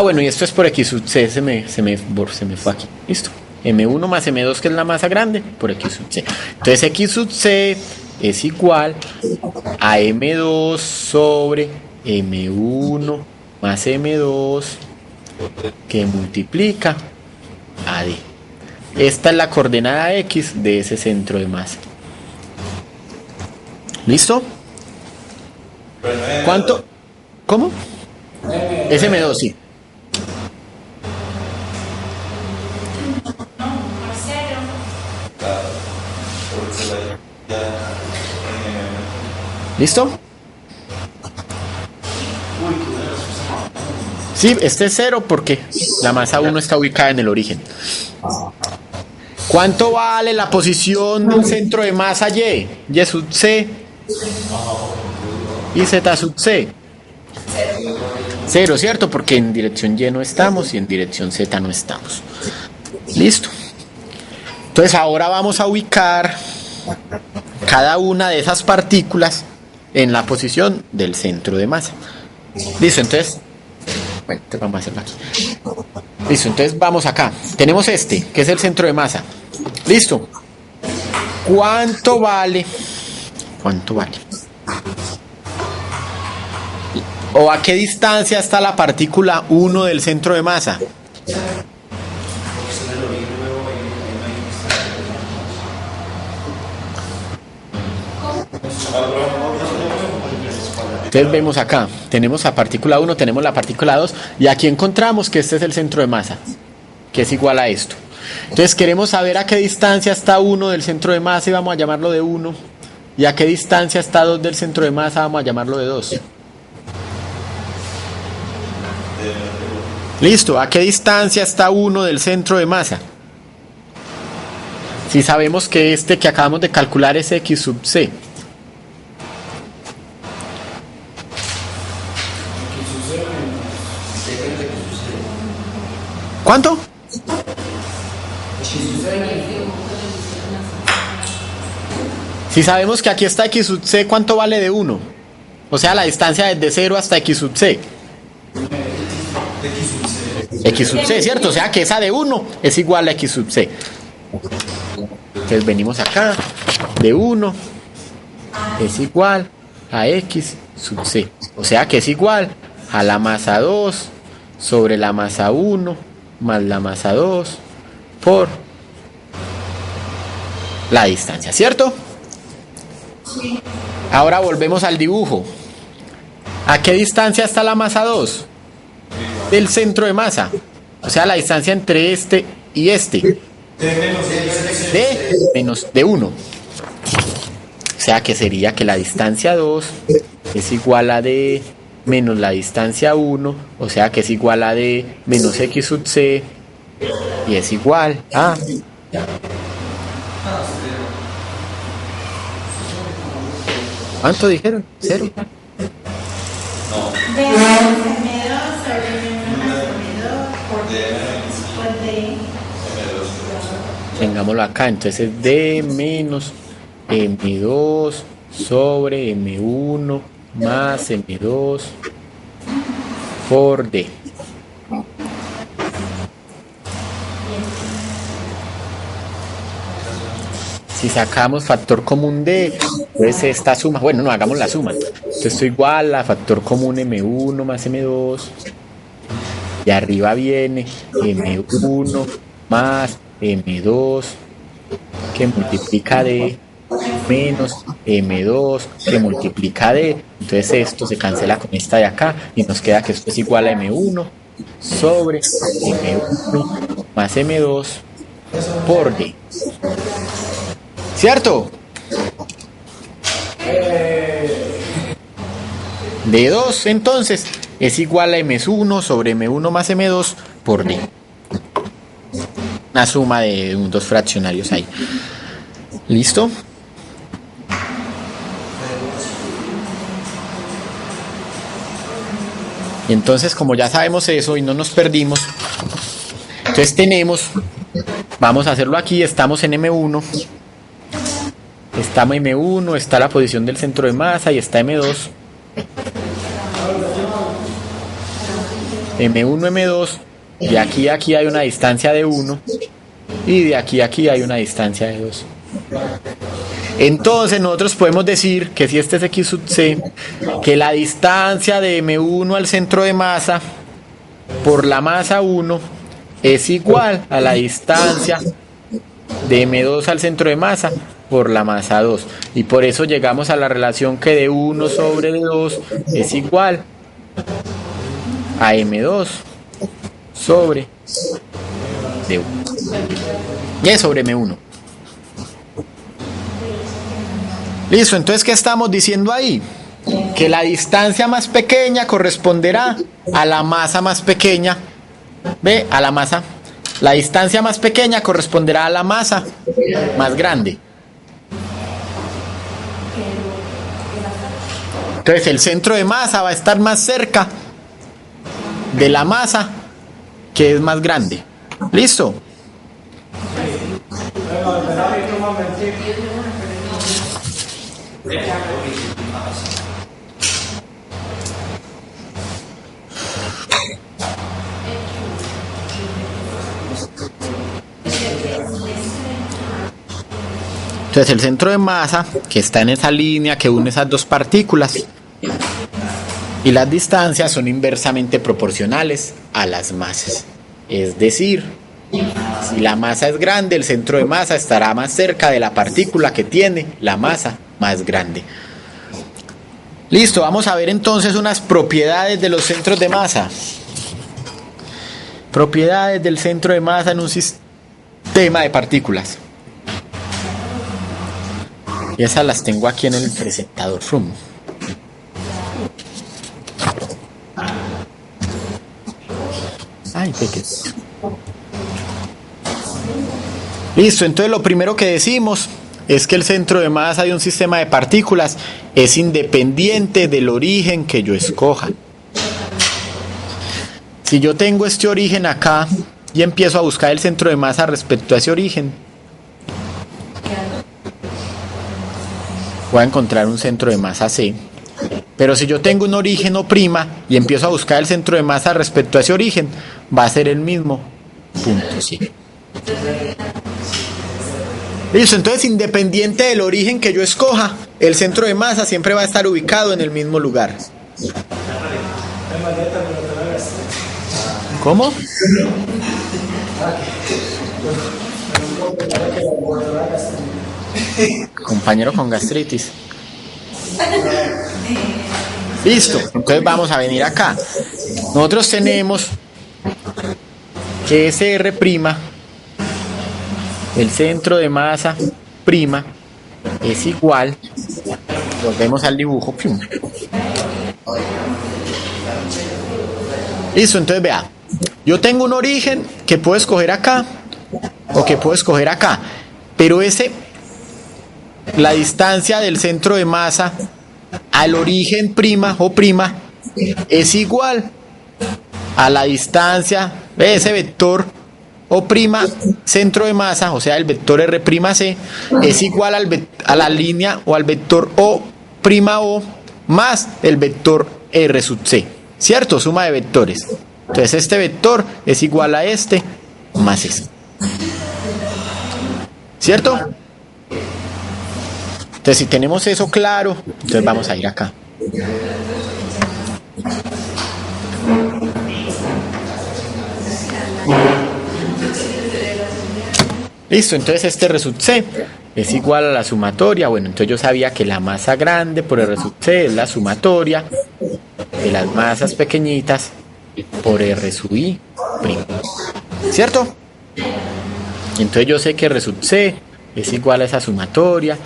Bueno, y esto es por X sub C, se me fue aquí. Listo. M1 más M2, que es la masa grande, por X sub C. Entonces X sub C es igual a M2 sobre M1 más M2 que multiplica a D. Esta es la coordenada X de ese centro de masa. ¿Listo? ¿Cuánto? ¿Cómo? Es M2, sí. ¿Listo? Sí, este es 0 porque la masa 1 está ubicada en el origen. ¿Cuánto vale la posición del centro de masa Y? Y sub C y Z sub C. 0, ¿cierto? Porque en dirección Y no estamos y en dirección Z no estamos. Listo. Entonces ahora vamos a ubicar cada una de esas partículas en la posición del centro de masa. Listo, entonces, bueno, vamos a hacerlo aquí. Listo, entonces vamos acá. Tenemos este, que es el centro de masa. Listo. ¿Cuánto vale? ¿Cuánto vale? ¿O a qué distancia está la partícula 1 del centro de masa? Entonces vemos acá, tenemos la partícula 1, tenemos la partícula 2 y aquí encontramos que este es el centro de masa, que es igual a esto. Entonces queremos saber a qué distancia está 1 del centro de masa y vamos a llamarlo de 1. Y a qué distancia está 2 del centro de masa, vamos a llamarlo de 2. Listo, ¿a qué distancia está 1 del centro de masa? Si sabemos que este que acabamos de calcular es x sub c. ¿Cuánto? Si sabemos que aquí está x sub c, ¿cuánto vale de 1? O sea, la distancia desde 0 hasta x sub c. X sub c, ¿cierto? O sea que esa de 1 es igual a x sub c. Entonces venimos acá, de 1 es igual a x sub c. O sea que es igual a la masa 2 sobre la masa 1 más la masa 2 por la distancia, ¿cierto? Sí. Ahora volvemos al dibujo. ¿A qué distancia está la masa 2? Del centro de masa. O sea, la distancia entre este y este. De 1. O sea, que sería que la distancia 2 es igual a d menos la distancia 1, o sea que es igual a d menos x sub c, y es igual a... ¿Cuánto dijeron? ¿0? Tengámoslo acá, entonces es d menos m2 sobre m1 más m2 por d. Si sacamos factor común d, pues esta suma, bueno, no, hagamos la suma. Entonces esto igual a factor común m1 más m2, y arriba viene m1 más m2 que multiplica d menos m2 que multiplica d. Entonces esto se cancela con esta de acá y nos queda que esto es igual a m1 sobre m1 más m2 por d. ¿Cierto? D2 entonces es igual a m1 sobre m1 más m2 por d. Una suma de dos fraccionarios ahí. ¿Listo? Y entonces, como ya sabemos eso y no nos perdimos, entonces tenemos, vamos a hacerlo aquí, estamos en M1, estamos en M1, está la posición del centro de masa y está M2. M1, M2, de aquí a aquí hay una distancia de 1 y de aquí a aquí hay una distancia de 2. Entonces nosotros podemos decir que si este es x sub c, que la distancia de m1 al centro de masa por la masa 1 es igual a la distancia de m2 al centro de masa por la masa 2. Y por eso llegamos a la relación que de 1 sobre d2 es igual a m2 sobre d1. Y es sobre m1. Listo, entonces ¿qué estamos diciendo ahí? Que la distancia más pequeña corresponderá a la masa más pequeña. ¿Ve? A la masa. La distancia más pequeña corresponderá a la masa más grande. Entonces el centro de masa va a estar más cerca de la masa que es más grande. ¿Listo? Entonces el centro de masa, que está en esa línea que une esas dos partículas, y las distancias son inversamente proporcionales a las masas. Es decir, si la masa es grande, el centro de masa estará más cerca de la partícula que tiene la masa más grande. Listo, vamos a ver entonces unas propiedades de los centros de masa. Propiedades del centro de masa en un sistema de partículas. Y esas las tengo aquí en el presentador room. Ay, pequeño. Listo, entonces lo primero que decimos es que el centro de masa de un sistema de partículas es independiente del origen que yo escoja. Si yo tengo este origen acá y empiezo a buscar el centro de masa respecto a ese origen, voy a encontrar un centro de masa C. Pero si yo tengo un origen O' y empiezo a buscar el centro de masa respecto a ese origen, va a ser el mismo punto C. Listo, entonces independiente del origen que yo escoja, el centro de masa siempre va a estar ubicado en el mismo lugar. ¿Cómo? Compañero con gastritis. Listo, entonces vamos a venir acá. Nosotros tenemos que ese R', el centro de masa prima, es igual, volvemos al dibujo. Listo, entonces vea, yo tengo un origen que puedo escoger acá o que puedo escoger acá, pero la distancia del centro de masa al origen prima o prima es igual a la distancia de ese vector O' centro de masa, o sea el vector R'C es igual a la línea o al vector O' más el vector R sub C, ¿cierto? Suma de vectores. Entonces este vector es igual a este más este, ¿cierto? Entonces si tenemos eso claro, entonces vamos a ir acá. Listo, entonces este R sub C es igual a la sumatoria. Bueno, entonces yo sabía que la masa grande por R sub C es la sumatoria de las masas pequeñitas por R sub I primo, ¿cierto? Entonces yo sé que R sub C es igual a esa sumatoria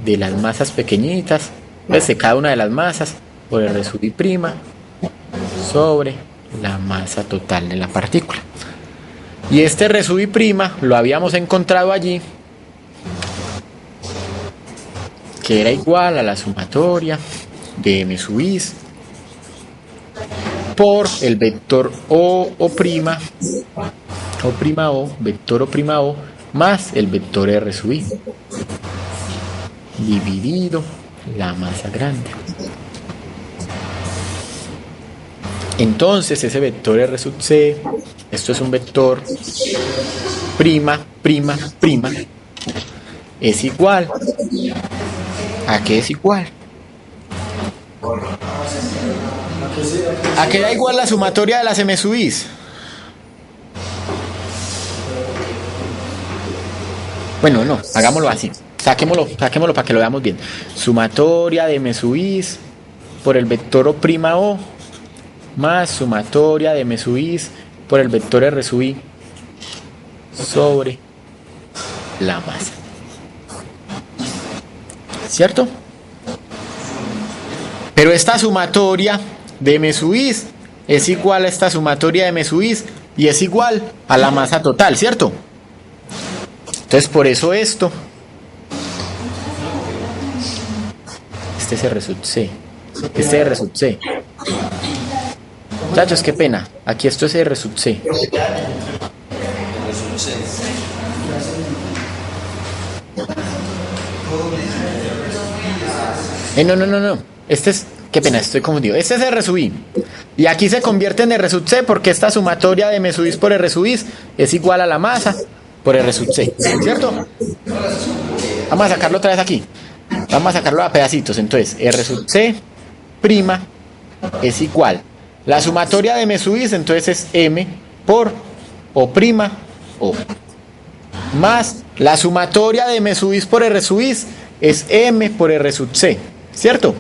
de las masas pequeñitas, pues de cada una de las masas por R sub I prima sobre la masa total de la partícula. Y este R sub I prima lo habíamos encontrado allí, que era igual a la sumatoria de M sub I por el vector O', vector O' más el vector R sub I dividido la masa grande. Entonces ese vector R sub C, esto es un vector prima, es igual ¿a qué es igual? ¿A qué da igual la sumatoria de las M sub I? Bueno, no, hagámoslo así. Saquémoslo para que lo veamos bien. Sumatoria de M sub I por el vector O' más sumatoria de M sub I por el vector R sub I sobre la masa. ¿Cierto? Pero esta sumatoria de M sub I es igual a esta sumatoria de M sub I y es igual a la masa total, ¿cierto? Entonces por eso esto, este es R sub C, este es R sub C. Muchachos, qué pena, aquí esto es R sub C. No. Este es, qué pena, estoy confundido. Este es R sub I. Y aquí se convierte en R sub C porque esta sumatoria de M sub I por R sub I es igual a la masa por R sub C, ¿cierto? Vamos a sacarlo otra vez aquí. Vamos a sacarlo a pedacitos. Entonces, R sub C prima es igual. La sumatoria de M sub I, entonces es M por O prima O. Más la sumatoria de M sub I por R sub I es M por R sub C. ¿Cierto?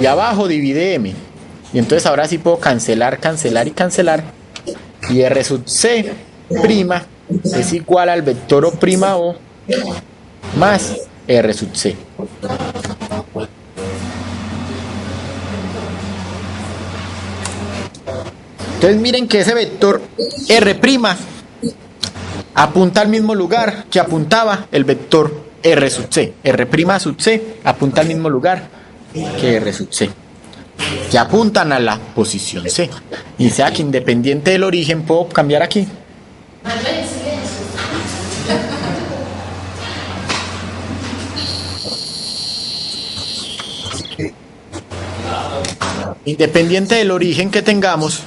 Y abajo divide M. Y entonces ahora sí puedo cancelar, cancelar y cancelar. Y R sub C prima es igual al vector O prima O más R sub C. Entonces miren que ese vector R' apunta al mismo lugar que apuntaba el vector R sub C. R' sub C apunta al mismo lugar que R sub C, que apuntan a la posición C. Y sea que independiente del origen puedo cambiar aquí. Independiente del origen que tengamos,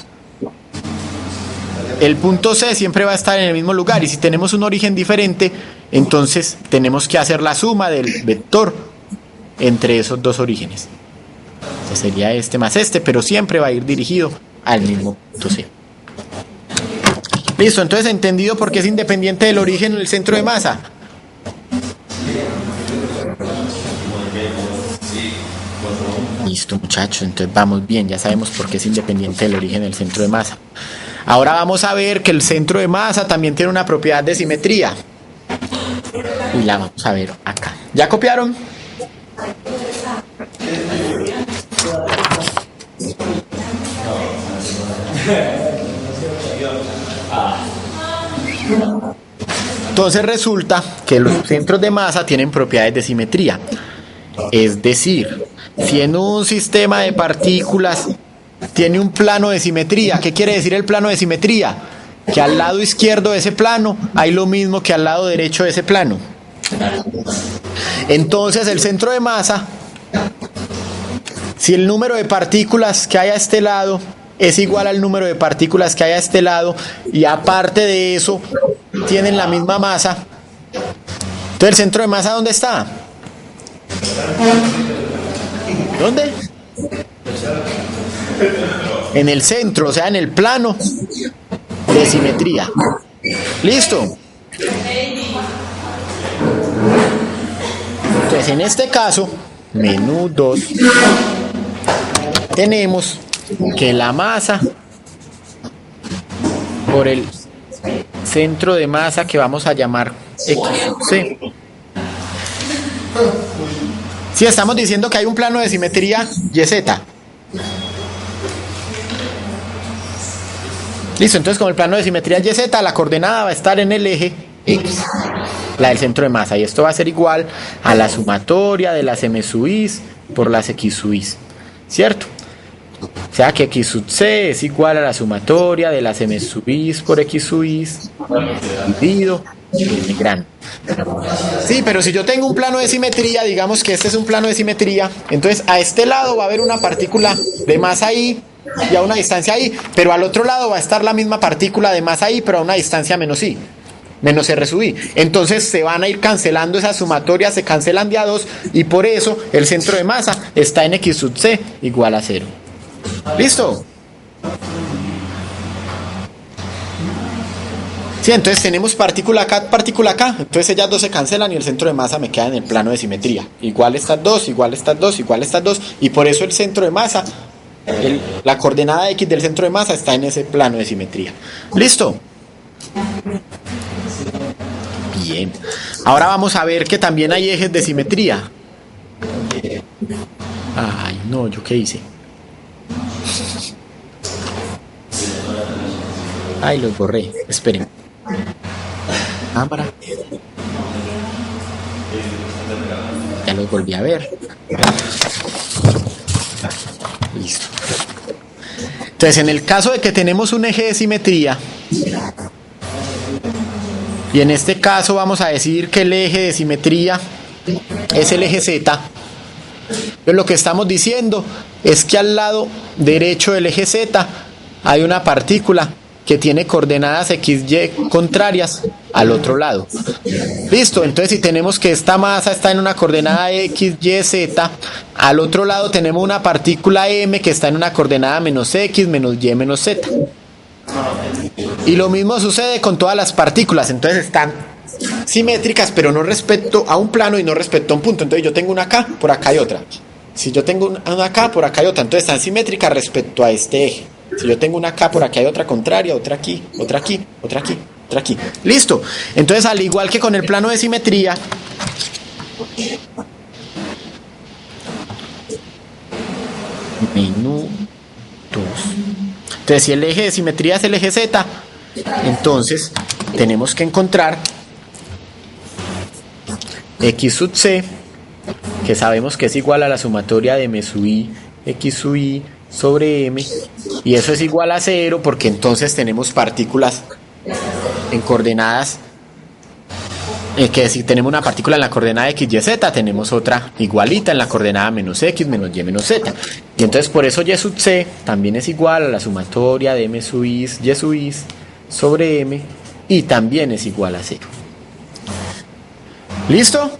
el punto C siempre va a estar en el mismo lugar. Y si tenemos un origen diferente, entonces tenemos que hacer la suma del vector entre esos dos orígenes. Entonces sería este más este, pero siempre va a ir dirigido al mismo punto C. Listo, entonces entendido por qué es independiente del origen el centro de masa. Listo, muchachos, entonces vamos bien, ya sabemos por qué es independiente del origen del centro de masa. Ahora vamos a ver que el centro de masa también tiene una propiedad de simetría. Y la vamos a ver acá. ¿Ya copiaron? Entonces resulta que los centros de masa tienen propiedades de simetría. Es decir, si en un sistema de partículas tiene un plano de simetría, ¿qué quiere decir el plano de simetría? Que al lado izquierdo de ese plano hay lo mismo que al lado derecho de ese plano. Entonces el centro de masa, si el número de partículas que hay a este lado es igual al número de partículas que hay a este lado, y aparte de eso tienen la misma masa, entonces el centro de masa ¿dónde está? ¿Dónde? En el centro, o sea, en el plano de simetría. ¿Listo? Entonces, en este caso, menú 2, tenemos que la masa por el centro de masa que vamos a llamar XC. Si estamos diciendo que hay un plano de simetría YZ. Listo, entonces con el plano de simetría YZ, la coordenada va a estar en el eje X, la del centro de masa, y esto va a ser igual a la sumatoria de las M sub I por las X sub I, ¿cierto? O sea que X sub C es igual a la sumatoria de las M sub I por X sub I dividido M grande. Sí, pero si yo tengo un plano de simetría, digamos que este es un plano de simetría, entonces a este lado va a haber una partícula de masa I y a una distancia I, pero al otro lado va a estar la misma partícula de masa I, pero a una distancia menos I, menos R sub I. Entonces se van a ir cancelando esas sumatorias, se cancelan de a dos, y por eso el centro de masa está en X sub C igual a 0. ¿Listo? Sí, entonces tenemos partícula acá, entonces ellas dos se cancelan y el centro de masa me queda en el plano de simetría. Igual estas dos, igual estas dos, igual estas dos, y por eso el centro de masa, la coordenada X del centro de masa está en ese plano de simetría. ¿Listo? Bien. Ahora vamos a ver que también hay ejes de simetría. Ay, no, ¿yo qué hice? Ay, los borré. Esperen. Cámara. Ya los volví a ver. Listo. Entonces, en el caso de que tenemos un eje de simetría, y en este caso vamos a decir que el eje de simetría es el eje Z, pues lo que estamos diciendo es que al lado derecho del eje Z hay una partícula que tiene coordenadas XY contrarias al otro lado. Listo, entonces si tenemos que esta masa está en una coordenada X, Y, Z, al otro lado tenemos una partícula M que está en una coordenada menos X, menos Y, menos Z. Y lo mismo sucede con todas las partículas, entonces están simétricas, pero no respecto a un plano y no respecto a un punto. Entonces yo tengo una acá, por acá hay otra. Si yo tengo una acá, por acá hay otra, entonces están simétricas respecto a este eje. Si yo tengo una acá, por aquí hay otra contraria, otra aquí, otra aquí, otra aquí, otra aquí. Listo. Entonces, al igual que con el plano de simetría, minutos. Entonces, si el eje de simetría es el eje Z, entonces tenemos que encontrar X sub C, que sabemos que es igual a la sumatoria de M sub I, X sub I sobre M, y eso es igual a 0 porque entonces tenemos partículas en coordenadas, que si tenemos una partícula en la coordenada X, Y, Z, tenemos otra igualita en la coordenada menos X, menos Y, menos Z, y entonces por eso Y sub C también es igual a la sumatoria de M sub I, Y sub I sobre M, y también es igual a 0. ¿Listo?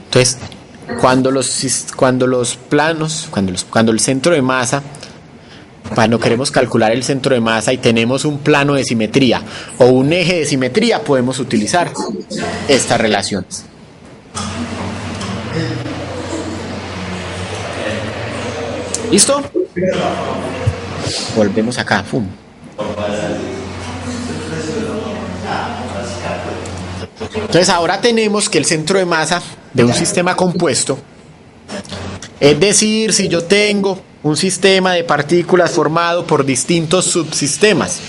Entonces, cuando el centro de masa, cuando queremos calcular el centro de masa y tenemos un plano de simetría o un eje de simetría, podemos utilizar estas relaciones. ¿Listo? Volvemos acá. ¡Fum! Entonces ahora tenemos que el centro de masa de un sistema compuesto, es decir, si yo tengo un sistema de partículas formado por distintos subsistemas,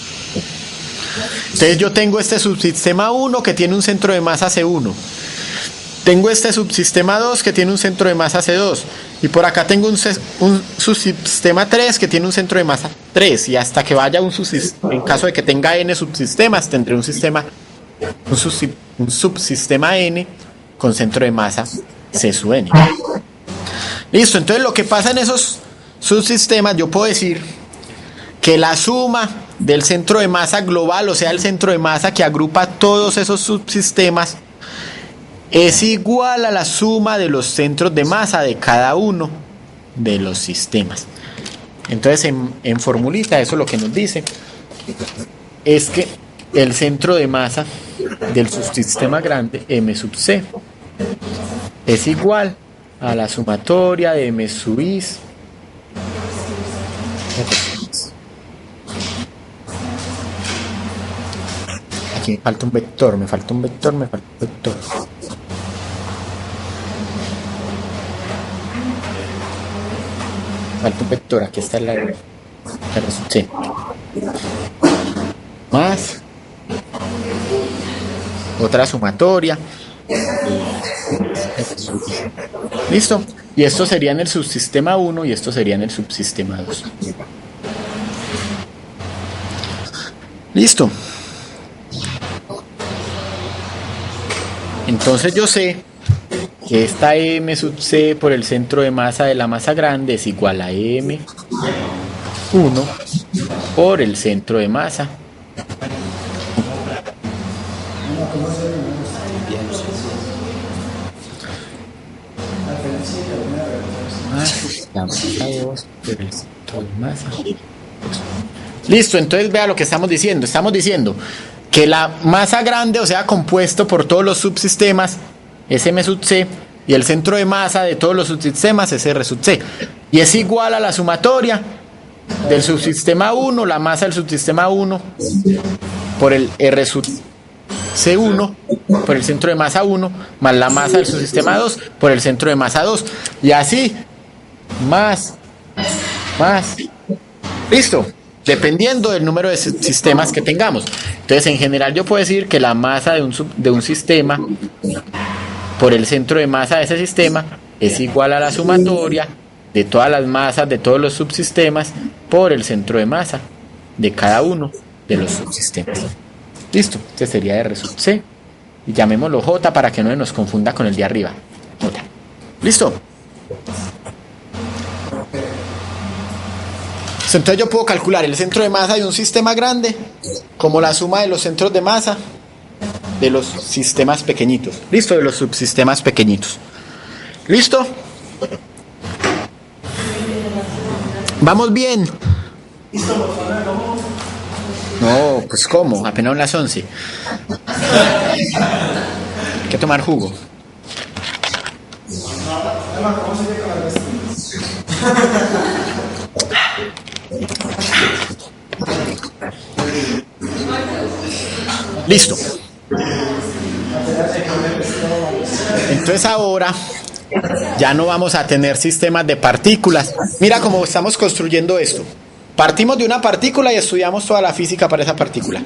entonces yo tengo este subsistema 1 que tiene un centro de masa C1, tengo este subsistema 2 que tiene un centro de masa C2, y por acá tengo un subsistema 3 que tiene un centro de masa 3, y hasta que vaya en caso de que tenga n subsistemas, tendré un subsistema n con centro de masa C sub n. Listo, entonces lo que pasa en esos subsistemas, yo puedo decir que la suma del centro de masa global, o sea, el centro de masa que agrupa todos esos subsistemas, es igual a la suma de los centros de masa de cada uno de los sistemas. Entonces, en formulita, eso lo que nos dice es que el centro de masa del subsistema grande, M sub C, es igual a la sumatoria de M sub I. Aquí me falta un vector, me falta un vector. Falta un vector, aquí está la R sub C. Más otra sumatoria. Listo. Y esto sería en el subsistema 1 y esto sería en el subsistema 2. Listo. Entonces yo sé que esta M sub C por el centro de masa de la masa grande es igual a M1 por el centro de masa. La masa 2 por el centro de masa. Listo, entonces vea lo que estamos diciendo. Estamos diciendo que la masa grande, o sea, compuesto por todos los subsistemas, es M sub C, y el centro de masa de todos los subsistemas es R sub C. Y es igual a la sumatoria del subsistema 1, la masa del subsistema 1, por el R sub C1, por el centro de masa 1, más la masa del subsistema 2, por el centro de masa 2. Y así, más. Listo. Dependiendo del número de sistemas que tengamos. Entonces, en general, yo puedo decir que la masa de un sistema por el centro de masa de ese sistema es igual a la sumatoria de todas las masas de todos los subsistemas por el centro de masa de cada uno de los subsistemas. Listo. Este sería R sub C. Y llamémoslo J para que no nos confunda con el de arriba. J. ¿Listo? Entonces yo puedo calcular el centro de masa de un sistema grande como la suma de los centros de masa de los sistemas pequeñitos. ¿Listo? De los subsistemas pequeñitos. ¿Listo? ¿Vamos bien? No, pues ¿cómo? Apenas son las 11. Hay que tomar jugo. Listo. Entonces ahora ya no vamos a tener sistemas de partículas. Mira cómo estamos construyendo esto. Partimos de una partícula y estudiamos toda la física para esa partícula.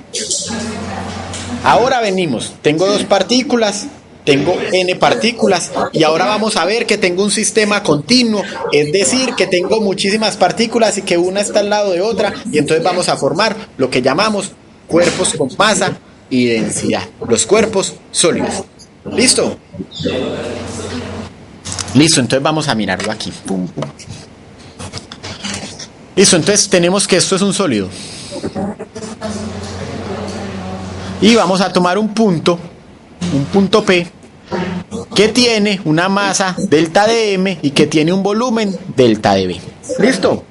Ahora venimos, tengo dos partículas, tengo n partículas y ahora vamos a ver que tengo un sistema continuo, es decir, que tengo muchísimas partículas y que una está al lado de otra y entonces vamos a formar lo que llamamos cuerpos con masa y densidad, los cuerpos sólidos. ¿Listo? Listo, entonces vamos a mirarlo aquí. Pum, pum. Listo, entonces tenemos que esto es un sólido. Y vamos a tomar un punto P, que tiene una masa delta de M y que tiene un volumen delta de B. ¿Listo?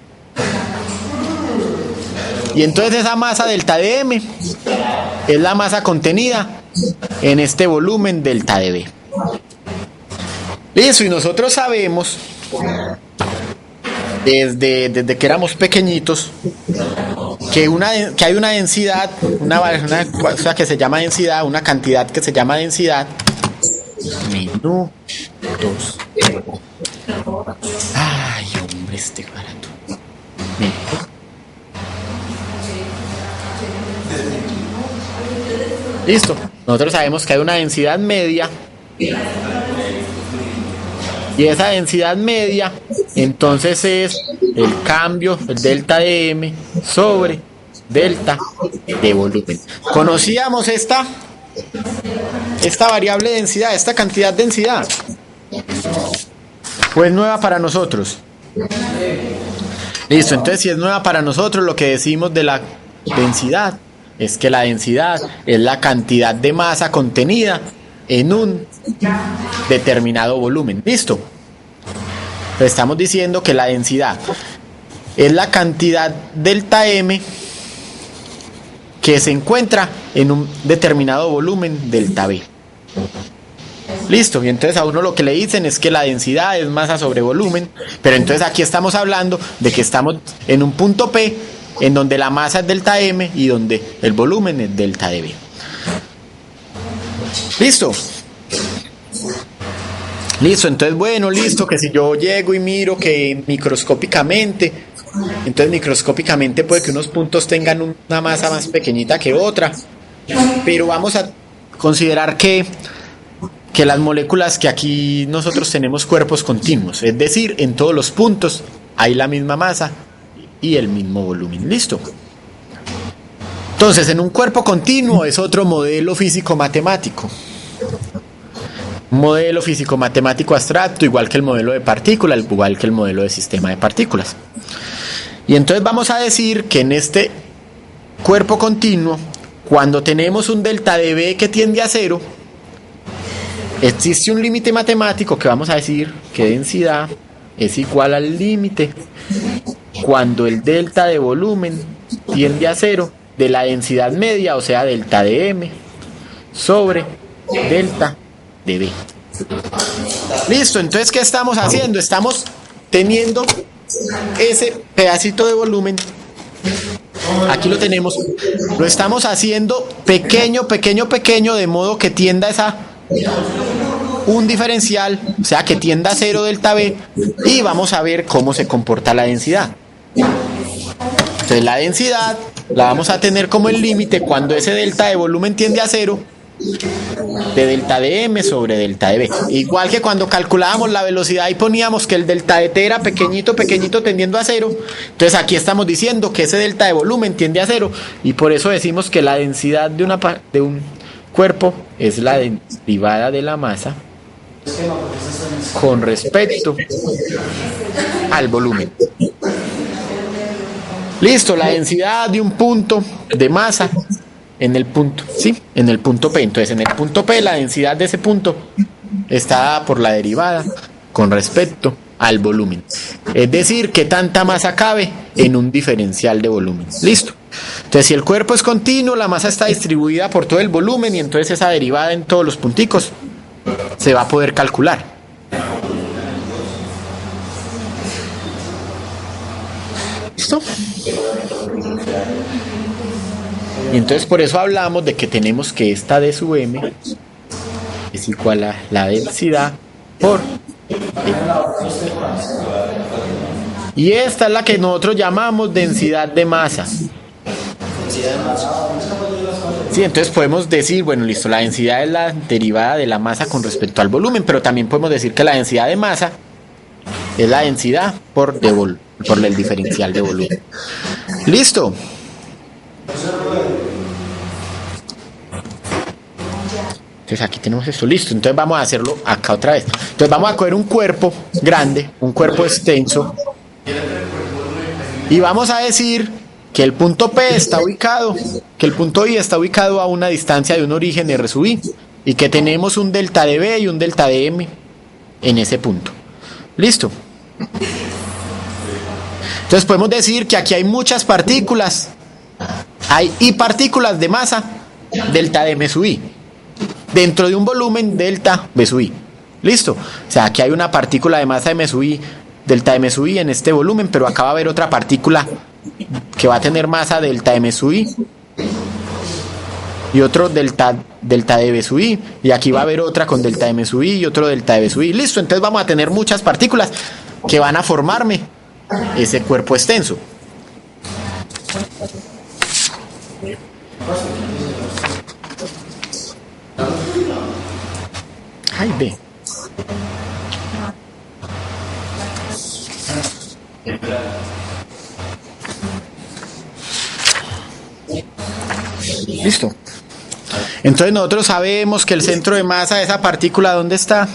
Y entonces esa masa delta de M es la masa contenida en este volumen delta de B. Listo, y nosotros sabemos desde que éramos pequeñitos que hay una densidad, una cosa que se llama densidad, una cantidad que se llama densidad, minutos. Ay, hombre, este barato. Listo. Nosotros sabemos que hay una densidad media. Y esa densidad media, entonces es el cambio, el delta de M sobre delta de volumen. ¿Conocíamos esta variable densidad, esta cantidad de densidad? Pues nueva para nosotros. Listo, entonces si es nueva para nosotros, lo que decimos de la densidad es que la densidad es la cantidad de masa contenida en un determinado volumen. ¿Listo? Entonces estamos diciendo que la densidad es la cantidad delta M que se encuentra en un determinado volumen delta B. Listo, y entonces a uno lo que le dicen es que la densidad es masa sobre volumen, pero entonces aquí estamos hablando de que estamos en un punto P en donde la masa es delta M y donde el volumen es delta de B. ¿Listo? Listo, entonces bueno, listo, que si yo llego y miro que microscópicamente, entonces microscópicamente puede que unos puntos tengan una masa más pequeñita que otra, pero vamos a considerar que las moléculas, que aquí nosotros tenemos cuerpos continuos, es decir, en todos los puntos hay la misma masa y el mismo volumen. ¿Listo? Entonces, en un cuerpo continuo es otro modelo físico-matemático. Un modelo físico-matemático abstracto, igual que el modelo de partículas, igual que el modelo de sistema de partículas. Y entonces vamos a decir que en este cuerpo continuo, cuando tenemos un delta de B que tiende a cero, existe un límite matemático que vamos a decir que densidad es igual al límite cuando el delta de volumen tiende a cero de la densidad media, o sea, delta de M sobre delta de B. Listo, entonces ¿qué estamos haciendo? Estamos teniendo ese pedacito de volumen, aquí lo tenemos, lo estamos haciendo pequeño, pequeño, pequeño, de modo que tienda esa un diferencial, o sea, que tienda a cero delta B, y vamos a ver cómo se comporta la densidad. Entonces la densidad la vamos a tener como el límite cuando ese delta de volumen tiende a cero de delta de M sobre delta de B. Igual que cuando calculábamos la velocidad y poníamos que el delta de T era pequeñito, pequeñito tendiendo a cero. Entonces aquí estamos diciendo que ese delta de volumen tiende a cero y por eso decimos que la densidad de un cuerpo es la derivada de la masa con respecto al volumen. Listo, la densidad de un punto de masa en el punto, ¿sí? En el punto P. Entonces, en el punto P, la densidad de ese punto está dada por la derivada con respecto al volumen. Es decir, qué tanta masa cabe en un diferencial de volumen. Listo. Entonces, si el cuerpo es continuo, la masa está distribuida por todo el volumen y entonces esa derivada en todos los punticos se va a poder calcular. ¿Listo? Y entonces por eso hablamos de que tenemos que esta D sub m es igual a la densidad por D. Y esta es la que nosotros llamamos densidad de masa. Sí, entonces podemos decir, bueno, listo, la densidad es la derivada de la masa con respecto al volumen, pero también podemos decir que la densidad de masa es la densidad por el diferencial de volumen. Listo. Entonces aquí tenemos esto listo. Entonces vamos a hacerlo acá otra vez. Entonces vamos a coger un cuerpo grande, un cuerpo extenso, y vamos a decir que el punto P está ubicado, que el punto I está ubicado a una distancia de un origen R sub I, y que tenemos un delta de B y un delta de M en ese punto. Listo. Entonces podemos decir que aquí hay muchas partículas, hay I partículas de masa delta de M sub I dentro de un volumen delta B sub I. Listo. O sea, aquí hay una partícula de masa M sub I, delta M sub I en este volumen, pero acá va a haber otra partícula que va a tener masa delta M sub I y otro delta de B sub I, y aquí va a haber otra con delta M sub I y otro delta de B sub I. Listo. Entonces vamos a tener muchas partículas que van a formarme ese cuerpo extenso. Ay, ve. Listo. Entonces nosotros sabemos que el centro de masa de esa partícula, ¿dónde está?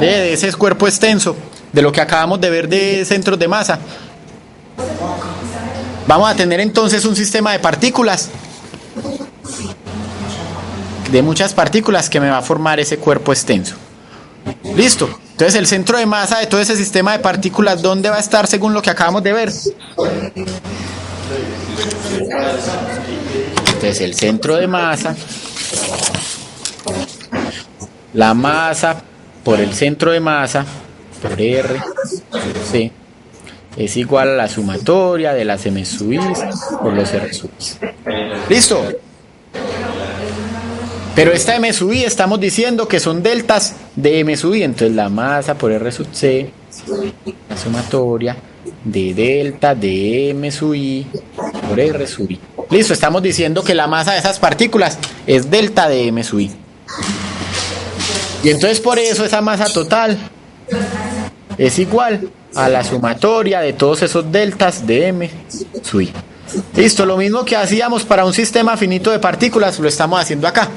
De ese cuerpo extenso, de lo que acabamos de ver de centros de masa. Vamos a tener entonces un sistema de partículas, de muchas partículas, que me va a formar ese cuerpo extenso. Listo. Entonces el centro de masa de todo ese sistema de partículas, ¿dónde va a estar según lo que acabamos de ver? Entonces el centro de masa, la masa por el centro de masa, por R, C, es igual a la sumatoria de las M sub I por los R sub I. ¿Listo? Pero esta M sub I estamos diciendo que son deltas de M sub I, entonces la masa por R sub C, la sumatoria de delta de M sub I por R sub I. Listo, estamos diciendo que la masa de esas partículas es delta de M sub I. Y entonces por eso esa masa total es igual a la sumatoria de todos esos deltas de M sub I. Listo, lo mismo que hacíamos para un sistema finito de partículas, lo estamos haciendo acá.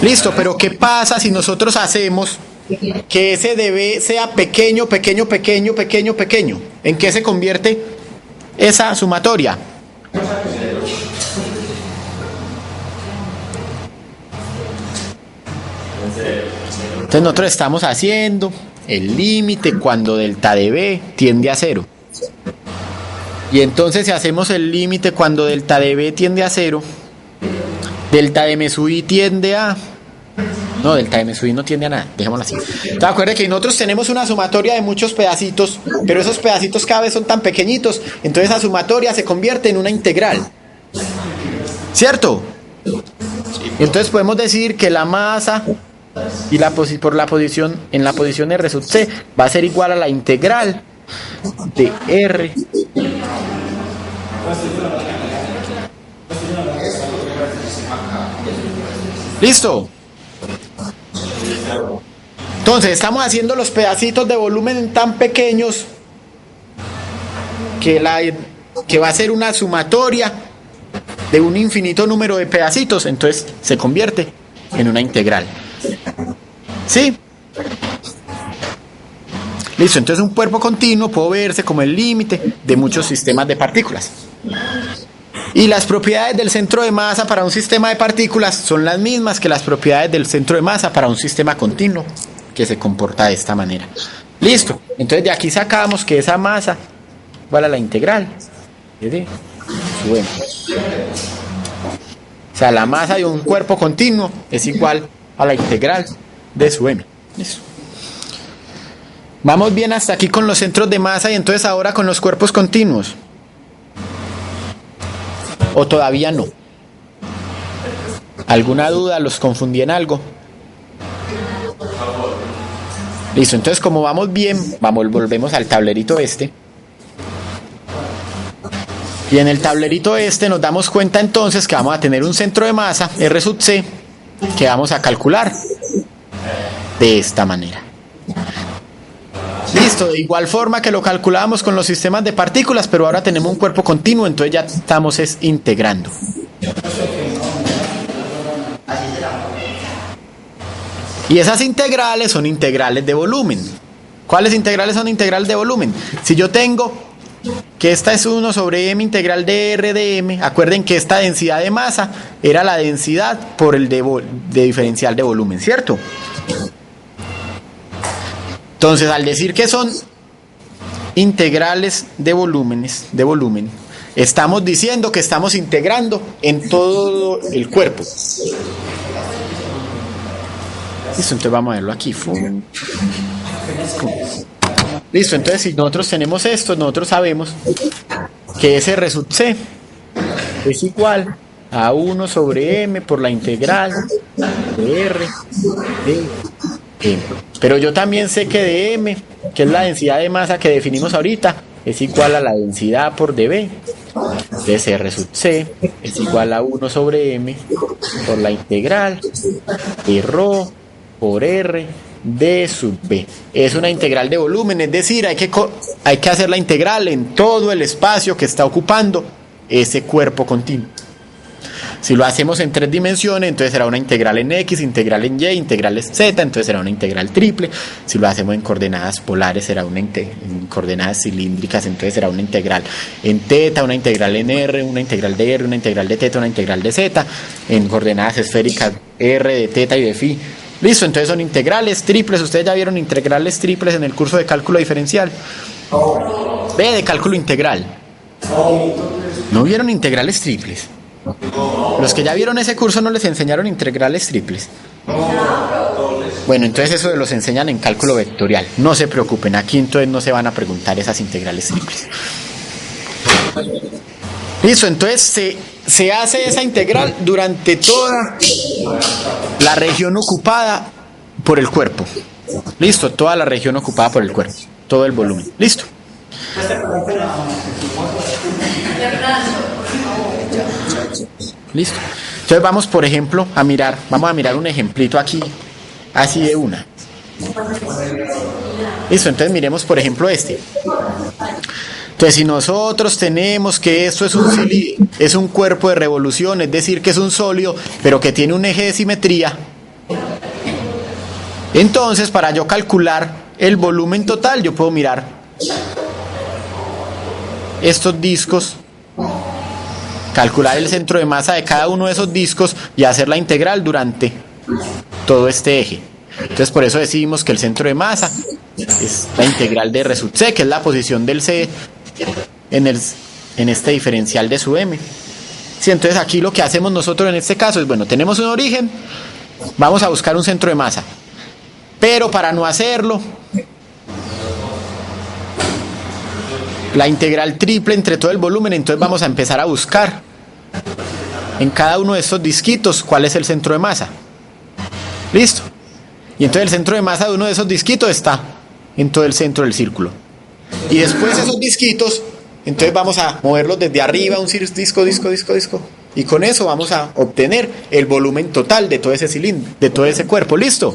Listo, pero ¿qué pasa si nosotros hacemos que ese dB sea pequeño, pequeño, pequeño, pequeño, pequeño? ¿En qué se convierte esa sumatoria? Entonces nosotros estamos haciendo el límite cuando delta de B tiende a 0. Y entonces si hacemos el límite cuando delta de B tiende a 0, delta de M sub I tiende a... No, delta de M sub I no tiende a nada, dejémoslo así. ¿Te acuerdas que nosotros tenemos una sumatoria de muchos pedacitos, pero esos pedacitos cada vez son tan pequeñitos, entonces esa sumatoria se convierte en una integral? ¿Cierto? Entonces podemos decir que la masa y por la posición en la posición R sub C va a ser igual a la integral de R ¿listo? Entonces estamos haciendo los pedacitos de volumen tan pequeños que va a ser una sumatoria de un infinito número de pedacitos, entonces se convierte en una integral. ¿Sí? Listo, entonces un cuerpo continuo puede verse como el límite de muchos sistemas de partículas. Y las propiedades del centro de masa para un sistema de partículas son las mismas que las propiedades del centro de masa para un sistema continuo que se comporta de esta manera. Listo, entonces de aquí sacamos que esa masa igual a la integral de su m. O sea, la masa de un cuerpo continuo es igual a la integral de su m. Listo. Vamos bien hasta aquí con los centros de masa y entonces ahora con los cuerpos continuos. ¿O todavía no? ¿Alguna duda? ¿Los confundí en algo? Listo, entonces como vamos bien, volvemos al tablerito este. Y en el tablerito este nos damos cuenta entonces que vamos a tener un centro de masa, R sub C, que vamos a calcular de esta manera. Listo, de igual forma que lo calculábamos con los sistemas de partículas, pero ahora tenemos un cuerpo continuo, entonces ya estamos integrando. Y esas integrales son integrales de volumen. ¿Cuáles integrales son integrales de volumen? Si yo tengo que esta es 1 sobre m integral de R de m, acuerden que esta densidad de masa era la densidad por el de diferencial de volumen, ¿cierto? Entonces, al decir que son integrales de volumen, estamos diciendo que estamos integrando en todo el cuerpo. Listo, entonces vamos a verlo aquí. Listo, entonces si nosotros tenemos esto, nosotros sabemos que ese R sub C es igual a 1 sobre m por la integral de R de m. Pero yo también sé que de m, que es la densidad de masa que definimos ahorita, es igual a la densidad por dB. Entonces R sub C es igual a 1 sobre m por la integral de ρ por R de sub B. Es una integral de volumen, es decir, hay que hacer la integral en todo el espacio que está ocupando ese cuerpo continuo. Si lo hacemos en 3 dimensiones, entonces será una integral en X, integral en Y, integral en Z, entonces será una integral triple. Si lo hacemos en coordenadas polares, será en coordenadas cilíndricas, entonces será una integral en θ, una integral en R, una integral de R, una integral de θ, una integral de Z, en coordenadas esféricas R de θ y de φ. Listo, entonces son integrales triples. Ustedes ya vieron integrales triples en el curso de cálculo diferencial. B de cálculo integral. ¿No vieron integrales triples? Los que ya vieron ese curso no les enseñaron integrales triples. Bueno, entonces eso los enseñan en cálculo vectorial. No se preocupen, aquí entonces no se van a preguntar esas integrales triples. Listo, entonces se hace esa integral durante toda la región ocupada por el cuerpo. Listo, toda la región ocupada por el cuerpo, todo el volumen. Listo. Listo. Entonces vamos, por ejemplo, vamos a mirar un ejemplito aquí, así de una. Listo, entonces miremos, por ejemplo, este. Entonces, si nosotros tenemos que esto es un cuerpo de revolución, es decir, que es un sólido, pero que tiene un eje de simetría, entonces, para yo calcular el volumen total, yo puedo mirar estos discos, calcular el centro de masa de cada uno de esos discos y hacer la integral durante todo este eje. Entonces, por eso decimos que el centro de masa es la integral de R sub C, que es la posición del C en este diferencial de su m. Sí, entonces aquí lo que hacemos nosotros en este caso es, bueno, tenemos un origen, vamos a buscar un centro de masa, pero para no hacerlo, la integral triple entre todo el volumen, entonces vamos a empezar a buscar en cada uno de estos disquitos cuál es el centro de masa. Listo. Y entonces el centro de masa de uno de esos disquitos está en todo el centro del círculo. Y después esos disquitos, entonces vamos a moverlos desde arriba, un disco. Y con eso vamos a obtener el volumen total de todo ese cilindro, de todo ese cuerpo. ¿Listo?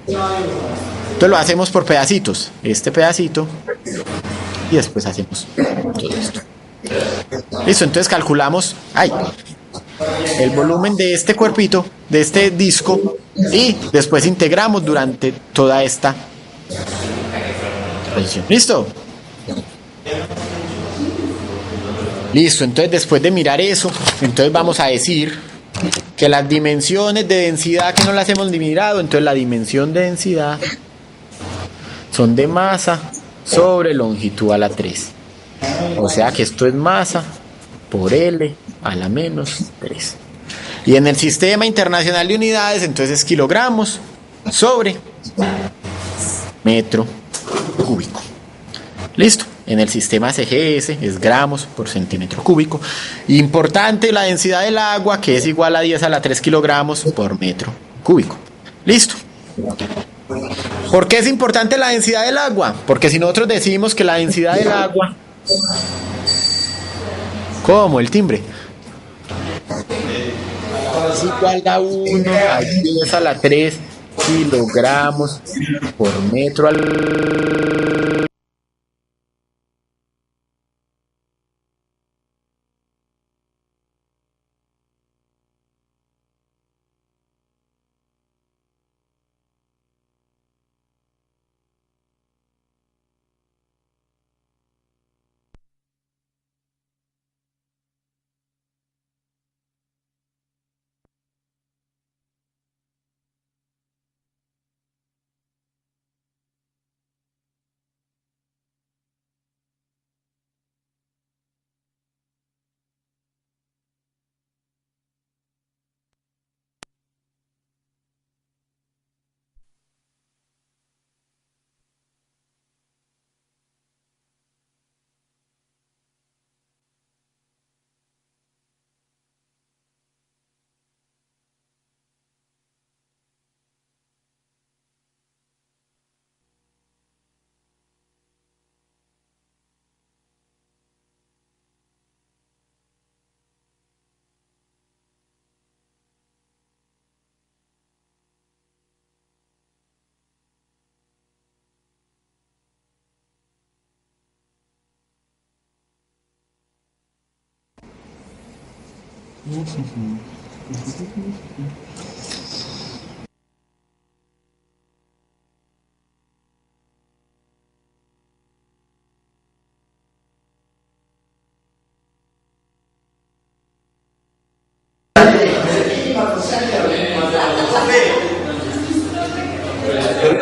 Entonces lo hacemos por pedacitos. Este pedacito. Y después hacemos todo esto. Listo, entonces calculamos el volumen de este cuerpito, de este disco. Y después integramos durante toda esta posición. ¿Listo? Listo, entonces después de mirar eso, entonces vamos a decir que las dimensiones de densidad que no las hemos mirado, entonces la dimensión de densidad son de masa sobre longitud a la 3. O sea que esto es masa por L a la menos 3. Y en el sistema internacional de unidades, entonces es kilogramos sobre metro cúbico. Listo. En el sistema CGS es gramos por centímetro cúbico. Importante la densidad del agua, que es igual a 10 a la 3 kilogramos por metro cúbico. Listo. ¿Por qué es importante la densidad del agua? Porque si nosotros decimos que la densidad del agua... ¿Cómo? El timbre. Es igual a 1 a 10 a la 3 kilogramos por metro al...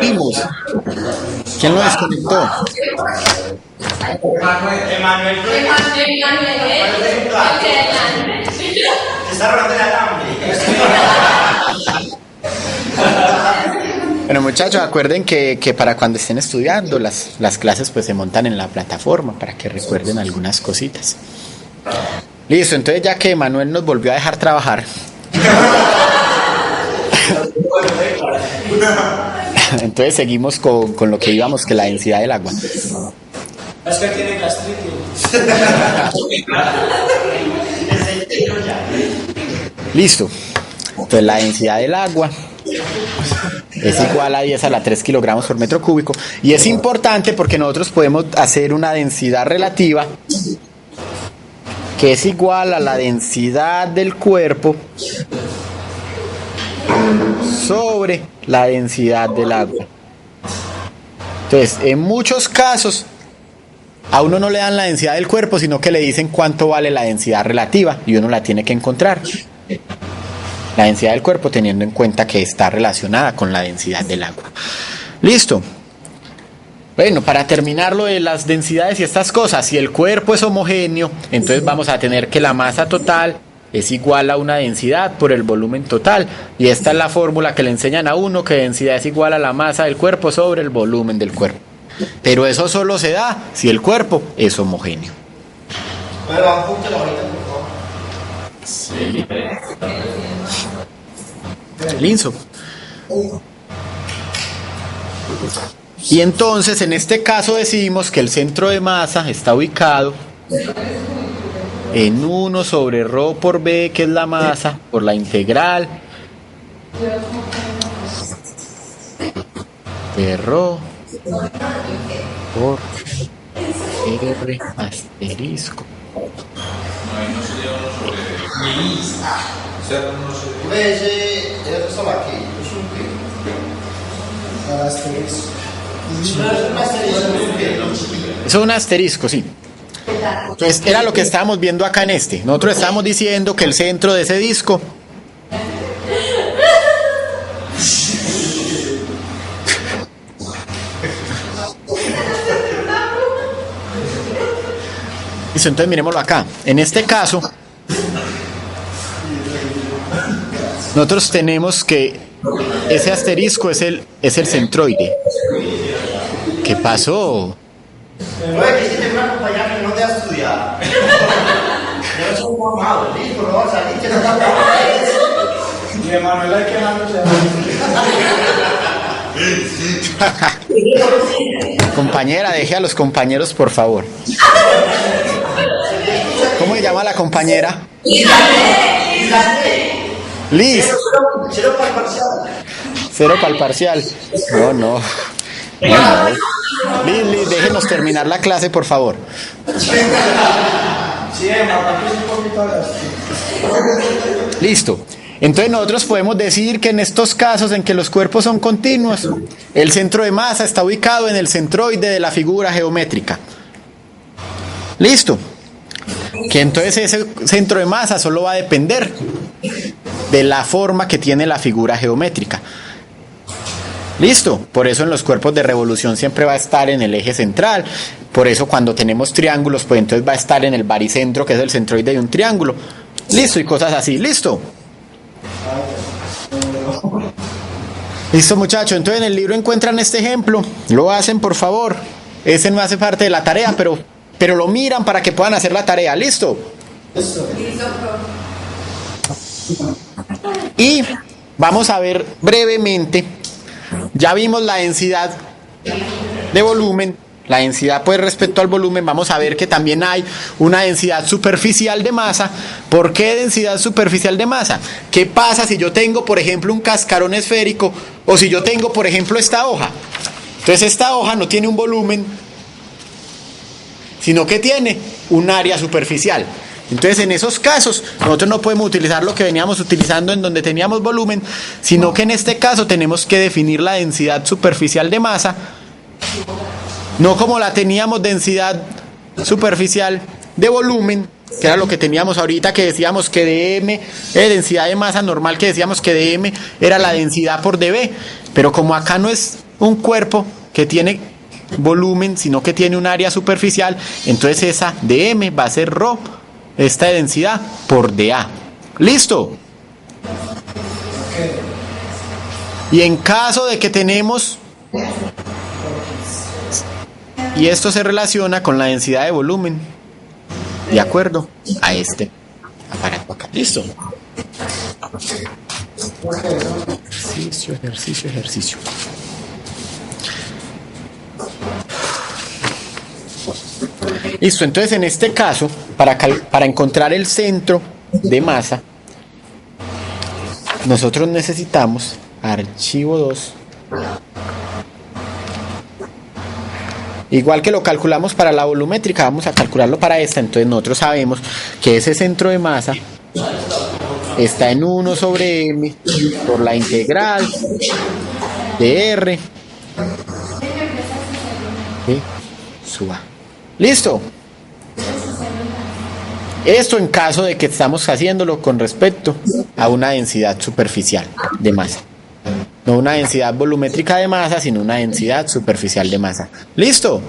Vimos. ¿Quién lo desconectó? Emanuel. Está hablando de alambre. Bueno, muchachos, acuerden que para cuando estén estudiando las clases pues se montan en la plataforma para que recuerden algunas cositas. Listo, entonces ya que Manuel nos volvió a dejar trabajar, entonces seguimos con lo que íbamos, que la densidad del agua. Es que tiene gastritis. Listo. Entonces la densidad del agua es igual a 10 a la 3 kilogramos por metro cúbico. Y es importante porque nosotros podemos hacer una densidad relativa que es igual a la densidad del cuerpo sobre la densidad del agua. Entonces, en muchos casos, a uno no le dan la densidad del cuerpo, sino que le dicen cuánto vale la densidad relativa y uno la tiene que encontrar. La densidad del cuerpo teniendo en cuenta que está relacionada con la densidad del agua. Listo. Bueno, para terminar lo de las densidades y estas cosas, si el cuerpo es homogéneo, entonces vamos a tener que la masa total es igual a una densidad por el volumen total. Y esta es la fórmula que le enseñan a uno, que densidad es igual a la masa del cuerpo sobre el volumen del cuerpo. Pero eso solo se da si el cuerpo es homogéneo. Pero apúntalo ahorita, por favor. Sí. Linzo. Y entonces en este caso decimos que el centro de masa está ubicado en 1 sobre ρ por b, que es la masa, por la integral de ρ por r asterisco. Invece, adesso stava qui, su qui. Asterisco. Eso es un asterisco, sí. Entonces, era lo que estábamos viendo acá en este. Nosotros estábamos diciendo que el centro de ese disco listo, entonces miremoslo acá. En este caso, nosotros tenemos que ese asterisco es el centroide. ¿Qué pasó? Oye, que si te una compañera que no te ha estudiado. Yo soy un mamado, listo, no va a salir, que no está trabajando. Y Emanuel hay quejándose. Compañera, deje a los compañeros, por favor. ¿Cómo se llama la compañera? Liz. Cero para el parcial. Cero para el parcial. No, no. Bueno, Liz, déjenos terminar la clase, por favor. Sí, Emma, ¿para qué es un poquito de Listo. Entonces nosotros podemos decir que en estos casos en que los cuerpos son continuos, el centro de masa está ubicado en el centroide de la figura geométrica. Listo. Que entonces ese centro de masa solo va a depender de la forma que tiene la figura geométrica. Listo. Por eso en los cuerpos de revolución siempre va a estar en el eje central. Por eso cuando tenemos triángulos, pues entonces va a estar en el baricentro, que es el centroide de un triángulo. Listo, y cosas así. Listo. Listo, muchachos. Entonces en el libro encuentran este ejemplo. Lo hacen, por favor. Ese no hace parte de la tarea, pero lo miran para que puedan hacer la tarea. ¿Listo? Y vamos a ver brevemente. Ya vimos la densidad de volumen, la densidad pues respecto al volumen. Vamos a ver que también hay una densidad superficial de masa. ¿Por qué densidad superficial de masa? ¿Qué pasa si yo tengo, por ejemplo, un cascarón esférico o si yo tengo, por ejemplo, esta hoja? Entonces esta hoja no tiene un volumen, sino que tiene un área superficial. Entonces en esos casos nosotros no podemos utilizar lo que veníamos utilizando en donde teníamos volumen, sino que en este caso tenemos que definir la densidad superficial de masa, no como la teníamos densidad superficial de volumen, que era lo que teníamos ahorita, que decíamos que dm, densidad de masa normal, que decíamos que dm era la densidad por dB, pero como acá no es un cuerpo que tiene volumen, sino que tiene un área superficial, entonces esa dm va a ser ρ, esta densidad, por dA. ¿Listo? Y en caso de que tenemos, y esto se relaciona con la densidad de volumen, de acuerdo a este aparato acá. ¿Listo? Ejercicio. Listo, entonces en este caso, para encontrar el centro de masa, nosotros necesitamos archivo 2. Igual que lo calculamos para la volumétrica, vamos a calcularlo para esta. Entonces nosotros sabemos que ese centro de masa está en 1 sobre m por la integral de r sub a. ¿Listo? Esto en caso de que estamos haciéndolo con respecto a una densidad superficial de masa. No una densidad volumétrica de masa, sino una densidad superficial de masa. ¿Listo?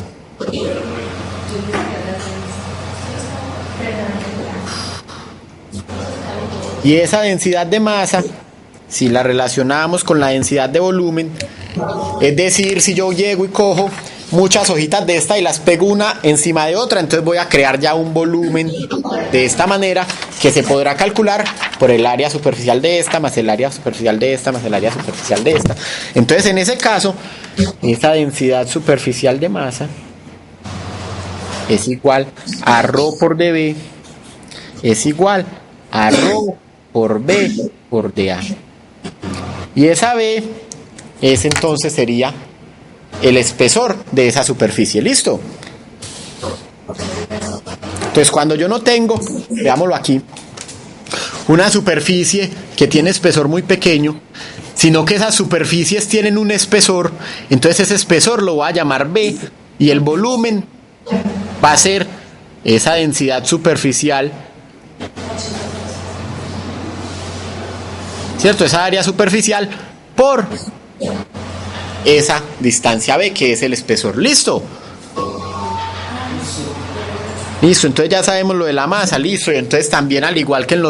Y esa densidad de masa, si la relacionamos con la densidad de volumen, es decir, si yo llego y cojo muchas hojitas de esta y las pego una encima de otra, entonces voy a crear ya un volumen de esta manera que se podrá calcular por el área superficial de esta más el área superficial de esta más el área superficial de esta. Entonces en ese caso esta densidad superficial de masa es igual a ρ por dB es igual a ρ por B por dA, y esa B es entonces sería el espesor de esa superficie. ¿Listo? Entonces cuando yo no tengo, veámoslo aquí, una superficie que tiene espesor muy pequeño, sino que esas superficies tienen un espesor, entonces ese espesor lo voy a llamar B y el volumen va a ser esa densidad superficial, ¿cierto? Esa área superficial por esa distancia B, que es el espesor. ¿Listo? Listo, entonces ya sabemos lo de la masa, listo. Y entonces también, al igual que en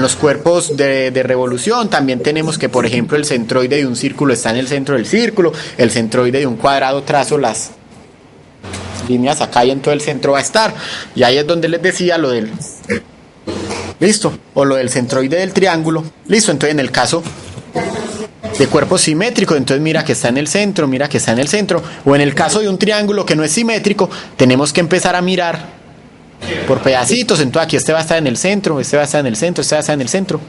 los cuerpos de revolución, también tenemos que, por ejemplo, el centroide de un círculo está en el centro del círculo, el centroide de un cuadrado trazo las líneas acá y en todo el centro va a estar. Y ahí es donde les decía lo del... Listo, o lo del centroide del triángulo. Listo, entonces en el caso de cuerpos simétricos, entonces mira que está en el centro, mira que está en el centro. O en el caso de un triángulo que no es simétrico, tenemos que empezar a mirar por pedacitos. Entonces aquí este va a estar en el centro, este va a estar en el centro, este va a estar en el centro.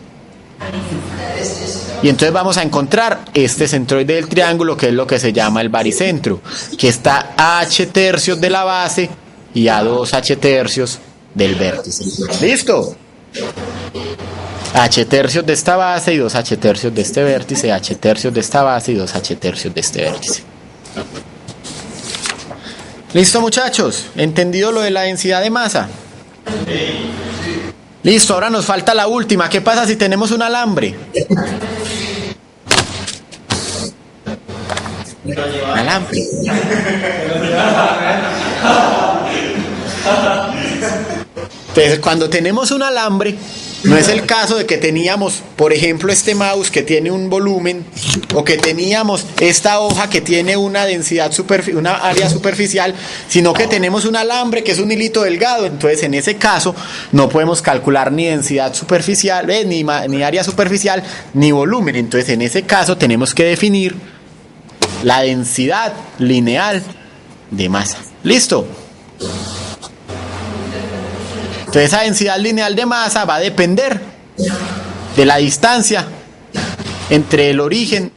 Y entonces vamos a encontrar este centroide del triángulo, que es lo que se llama el baricentro, que está a h tercios de la base y a 2 h tercios del vértice. ¿Listo? H tercios de esta base y 2 h tercios de este vértice, h tercios de esta base y 2 h tercios de este vértice. ¿Listo, muchachos? ¿Entendido lo de la densidad de masa? Listo, ahora nos falta la última. ¿Qué pasa si tenemos un alambre? Un alambre. Entonces, cuando tenemos un alambre, no es el caso de que teníamos, por ejemplo, este mouse que tiene un volumen, o que teníamos esta hoja que tiene una densidad una área superficial, sino que tenemos un alambre que es un hilito delgado. Entonces, en ese caso, no podemos calcular ni densidad superficial, ni área superficial, ni volumen. Entonces, en ese caso, tenemos que definir la densidad lineal de masa. ¿Listo? Entonces esa densidad lineal de masa va a depender de la distancia entre el origen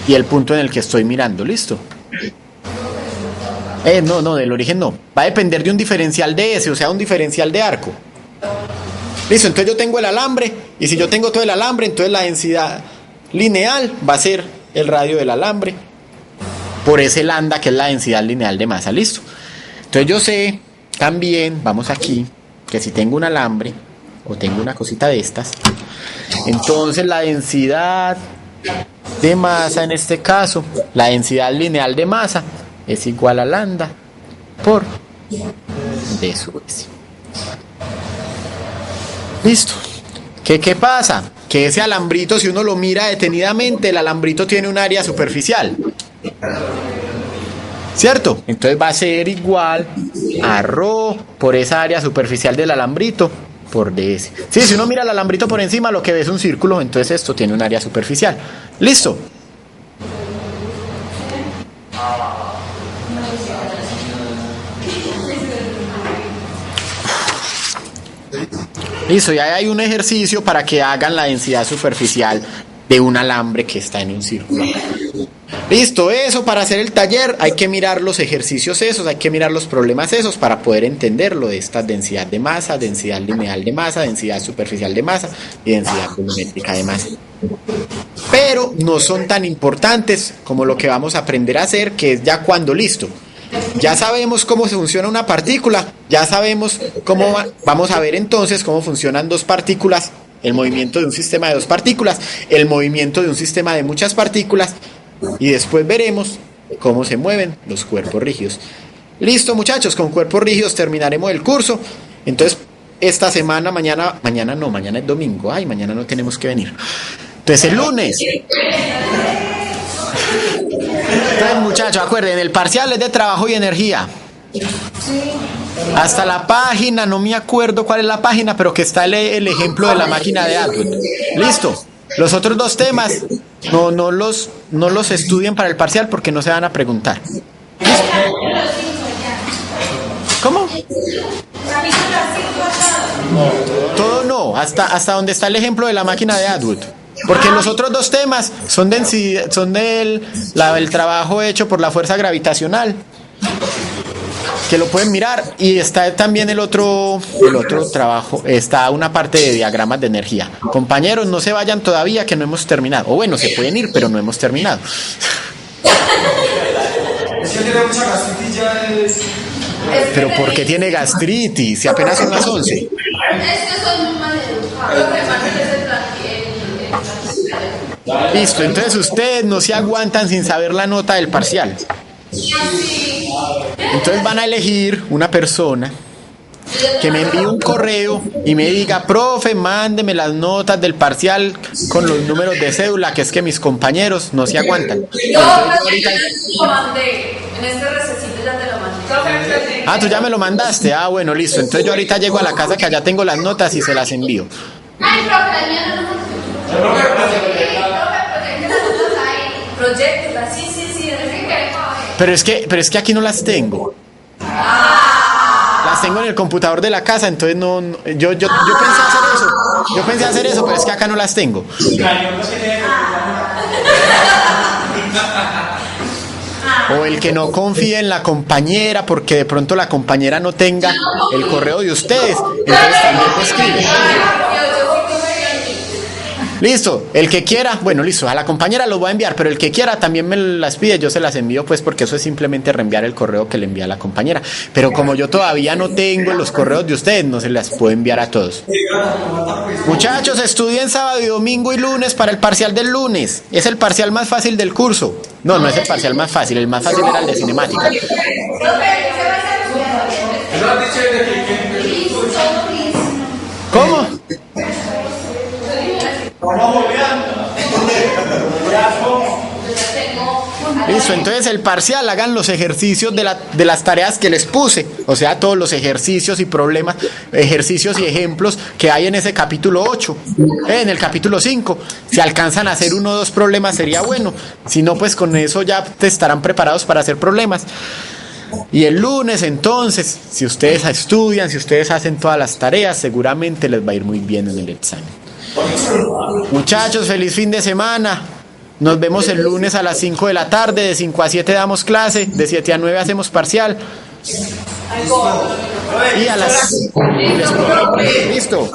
y el punto en el que estoy mirando. ¿Listo? No, del origen no. Va a depender de un diferencial de S, o sea, un diferencial de arco. Listo, entonces yo tengo el alambre, y si yo tengo todo el alambre, entonces la densidad lineal va a ser el radio del alambre por ese lambda, que es la densidad lineal de masa. ¿Listo? Entonces yo sé también, vamos aquí, que si tengo un alambre o tengo una cosita de estas, entonces la densidad de masa, en este caso, la densidad lineal de masa es igual a lambda por d sub s. Listo. ¿Qué pasa? Que ese alambrito, si uno lo mira detenidamente, el alambrito tiene un área superficial, ¿cierto? Entonces va a ser igual a ρ por esa área superficial del alambrito por ds. Sí, si uno mira el alambrito por encima, lo que ve es un círculo, entonces esto tiene un área superficial. ¿Listo? Listo, y ahí hay un ejercicio para que hagan la densidad superficial de un alambre que está en un círculo. Listo, eso para hacer el taller hay que mirar los ejercicios esos, hay que mirar los problemas esos para poder entender lo de esta densidad de masa, densidad lineal de masa, densidad superficial de masa y densidad volumétrica de masa. Pero no son tan importantes como lo que vamos a aprender a hacer, que es ya cuando listo. Ya sabemos cómo funciona una partícula, ya sabemos cómo vamos a ver entonces cómo funcionan dos partículas, el movimiento de un sistema de dos partículas, el movimiento de un sistema de muchas partículas, y después veremos cómo se mueven los cuerpos rígidos. Listo, muchachos, con cuerpos rígidos terminaremos el curso. Entonces, esta semana, mañana es domingo, mañana no tenemos que venir. Entonces, el lunes. Entonces, muchachos, acuerden, el parcial es de trabajo y energía. Hasta la página, no me acuerdo cuál es la página, pero que está el ejemplo de la máquina de Atwood. Listo. Los otros dos temas no los estudien para el parcial porque no se van a preguntar. ¿Cómo? Todo no, hasta donde está el ejemplo de la máquina de Atwood. Porque los otros dos temas son del trabajo hecho por la fuerza gravitacional. que lo pueden mirar. Y está también el otro trabajo, está una parte de diagramas de energía. Compañeros, no se vayan todavía que no hemos terminado. O bueno, se pueden ir, pero no hemos terminado. Es que tiene mucha gastritis ya. Pero ¿por qué tiene gastritis? Si apenas son las 11. Es que son muy mal educados. Listo, entonces ustedes no se aguantan sin saber la nota del parcial. Entonces van a elegir una persona que me envíe un correo y me diga, profe, mándeme las notas del parcial con los números de cédula, que es que mis compañeros no se aguantan. Entonces, Yo ahorita lo mandé. En este recesito ya te lo mandé. tú ya me lo mandaste. Ah, bueno, listo. Entonces yo ahorita llego a la casa que allá tengo las notas y se las envío. Ay, profe, la mía no nos Proyectos, sí. Pero es que aquí no las tengo. Las tengo en el computador de la casa, entonces yo pensé hacer eso. Yo pensé hacer eso, pero es que acá no las tengo. O el que no confíe en la compañera porque de pronto la compañera no tenga el correo de ustedes, entonces también lo escribe. Listo, el que quiera, bueno, listo, a la compañera lo voy a enviar, pero el que quiera también me las pide, yo se las envío, pues porque eso es simplemente reenviar el correo que le envía a la compañera. Pero como yo todavía no tengo los correos de ustedes, no se las puedo enviar a todos. Muchachos, estudien sábado y domingo y lunes para el parcial del lunes. Es el parcial más fácil del curso. No, no es el parcial más fácil era el de cinemática. ¿Cómo? Listo, entonces el parcial hagan los ejercicios de las tareas que les puse, o sea, todos los ejercicios y problemas, ejercicios y ejemplos que hay en ese capítulo 8, en el capítulo 5. Si alcanzan a hacer 1 o 2 problemas sería bueno, si no, pues con eso ya te estarán preparados para hacer problemas. Y el lunes entonces, si ustedes estudian, si ustedes hacen todas las tareas, seguramente les va a ir muy bien en el examen. Muchachos, feliz fin de semana. Nos vemos el lunes a las 5 de la tarde. De 5 a 7 damos clase. De 7 a 9 hacemos parcial. Y a las... ¿Listo?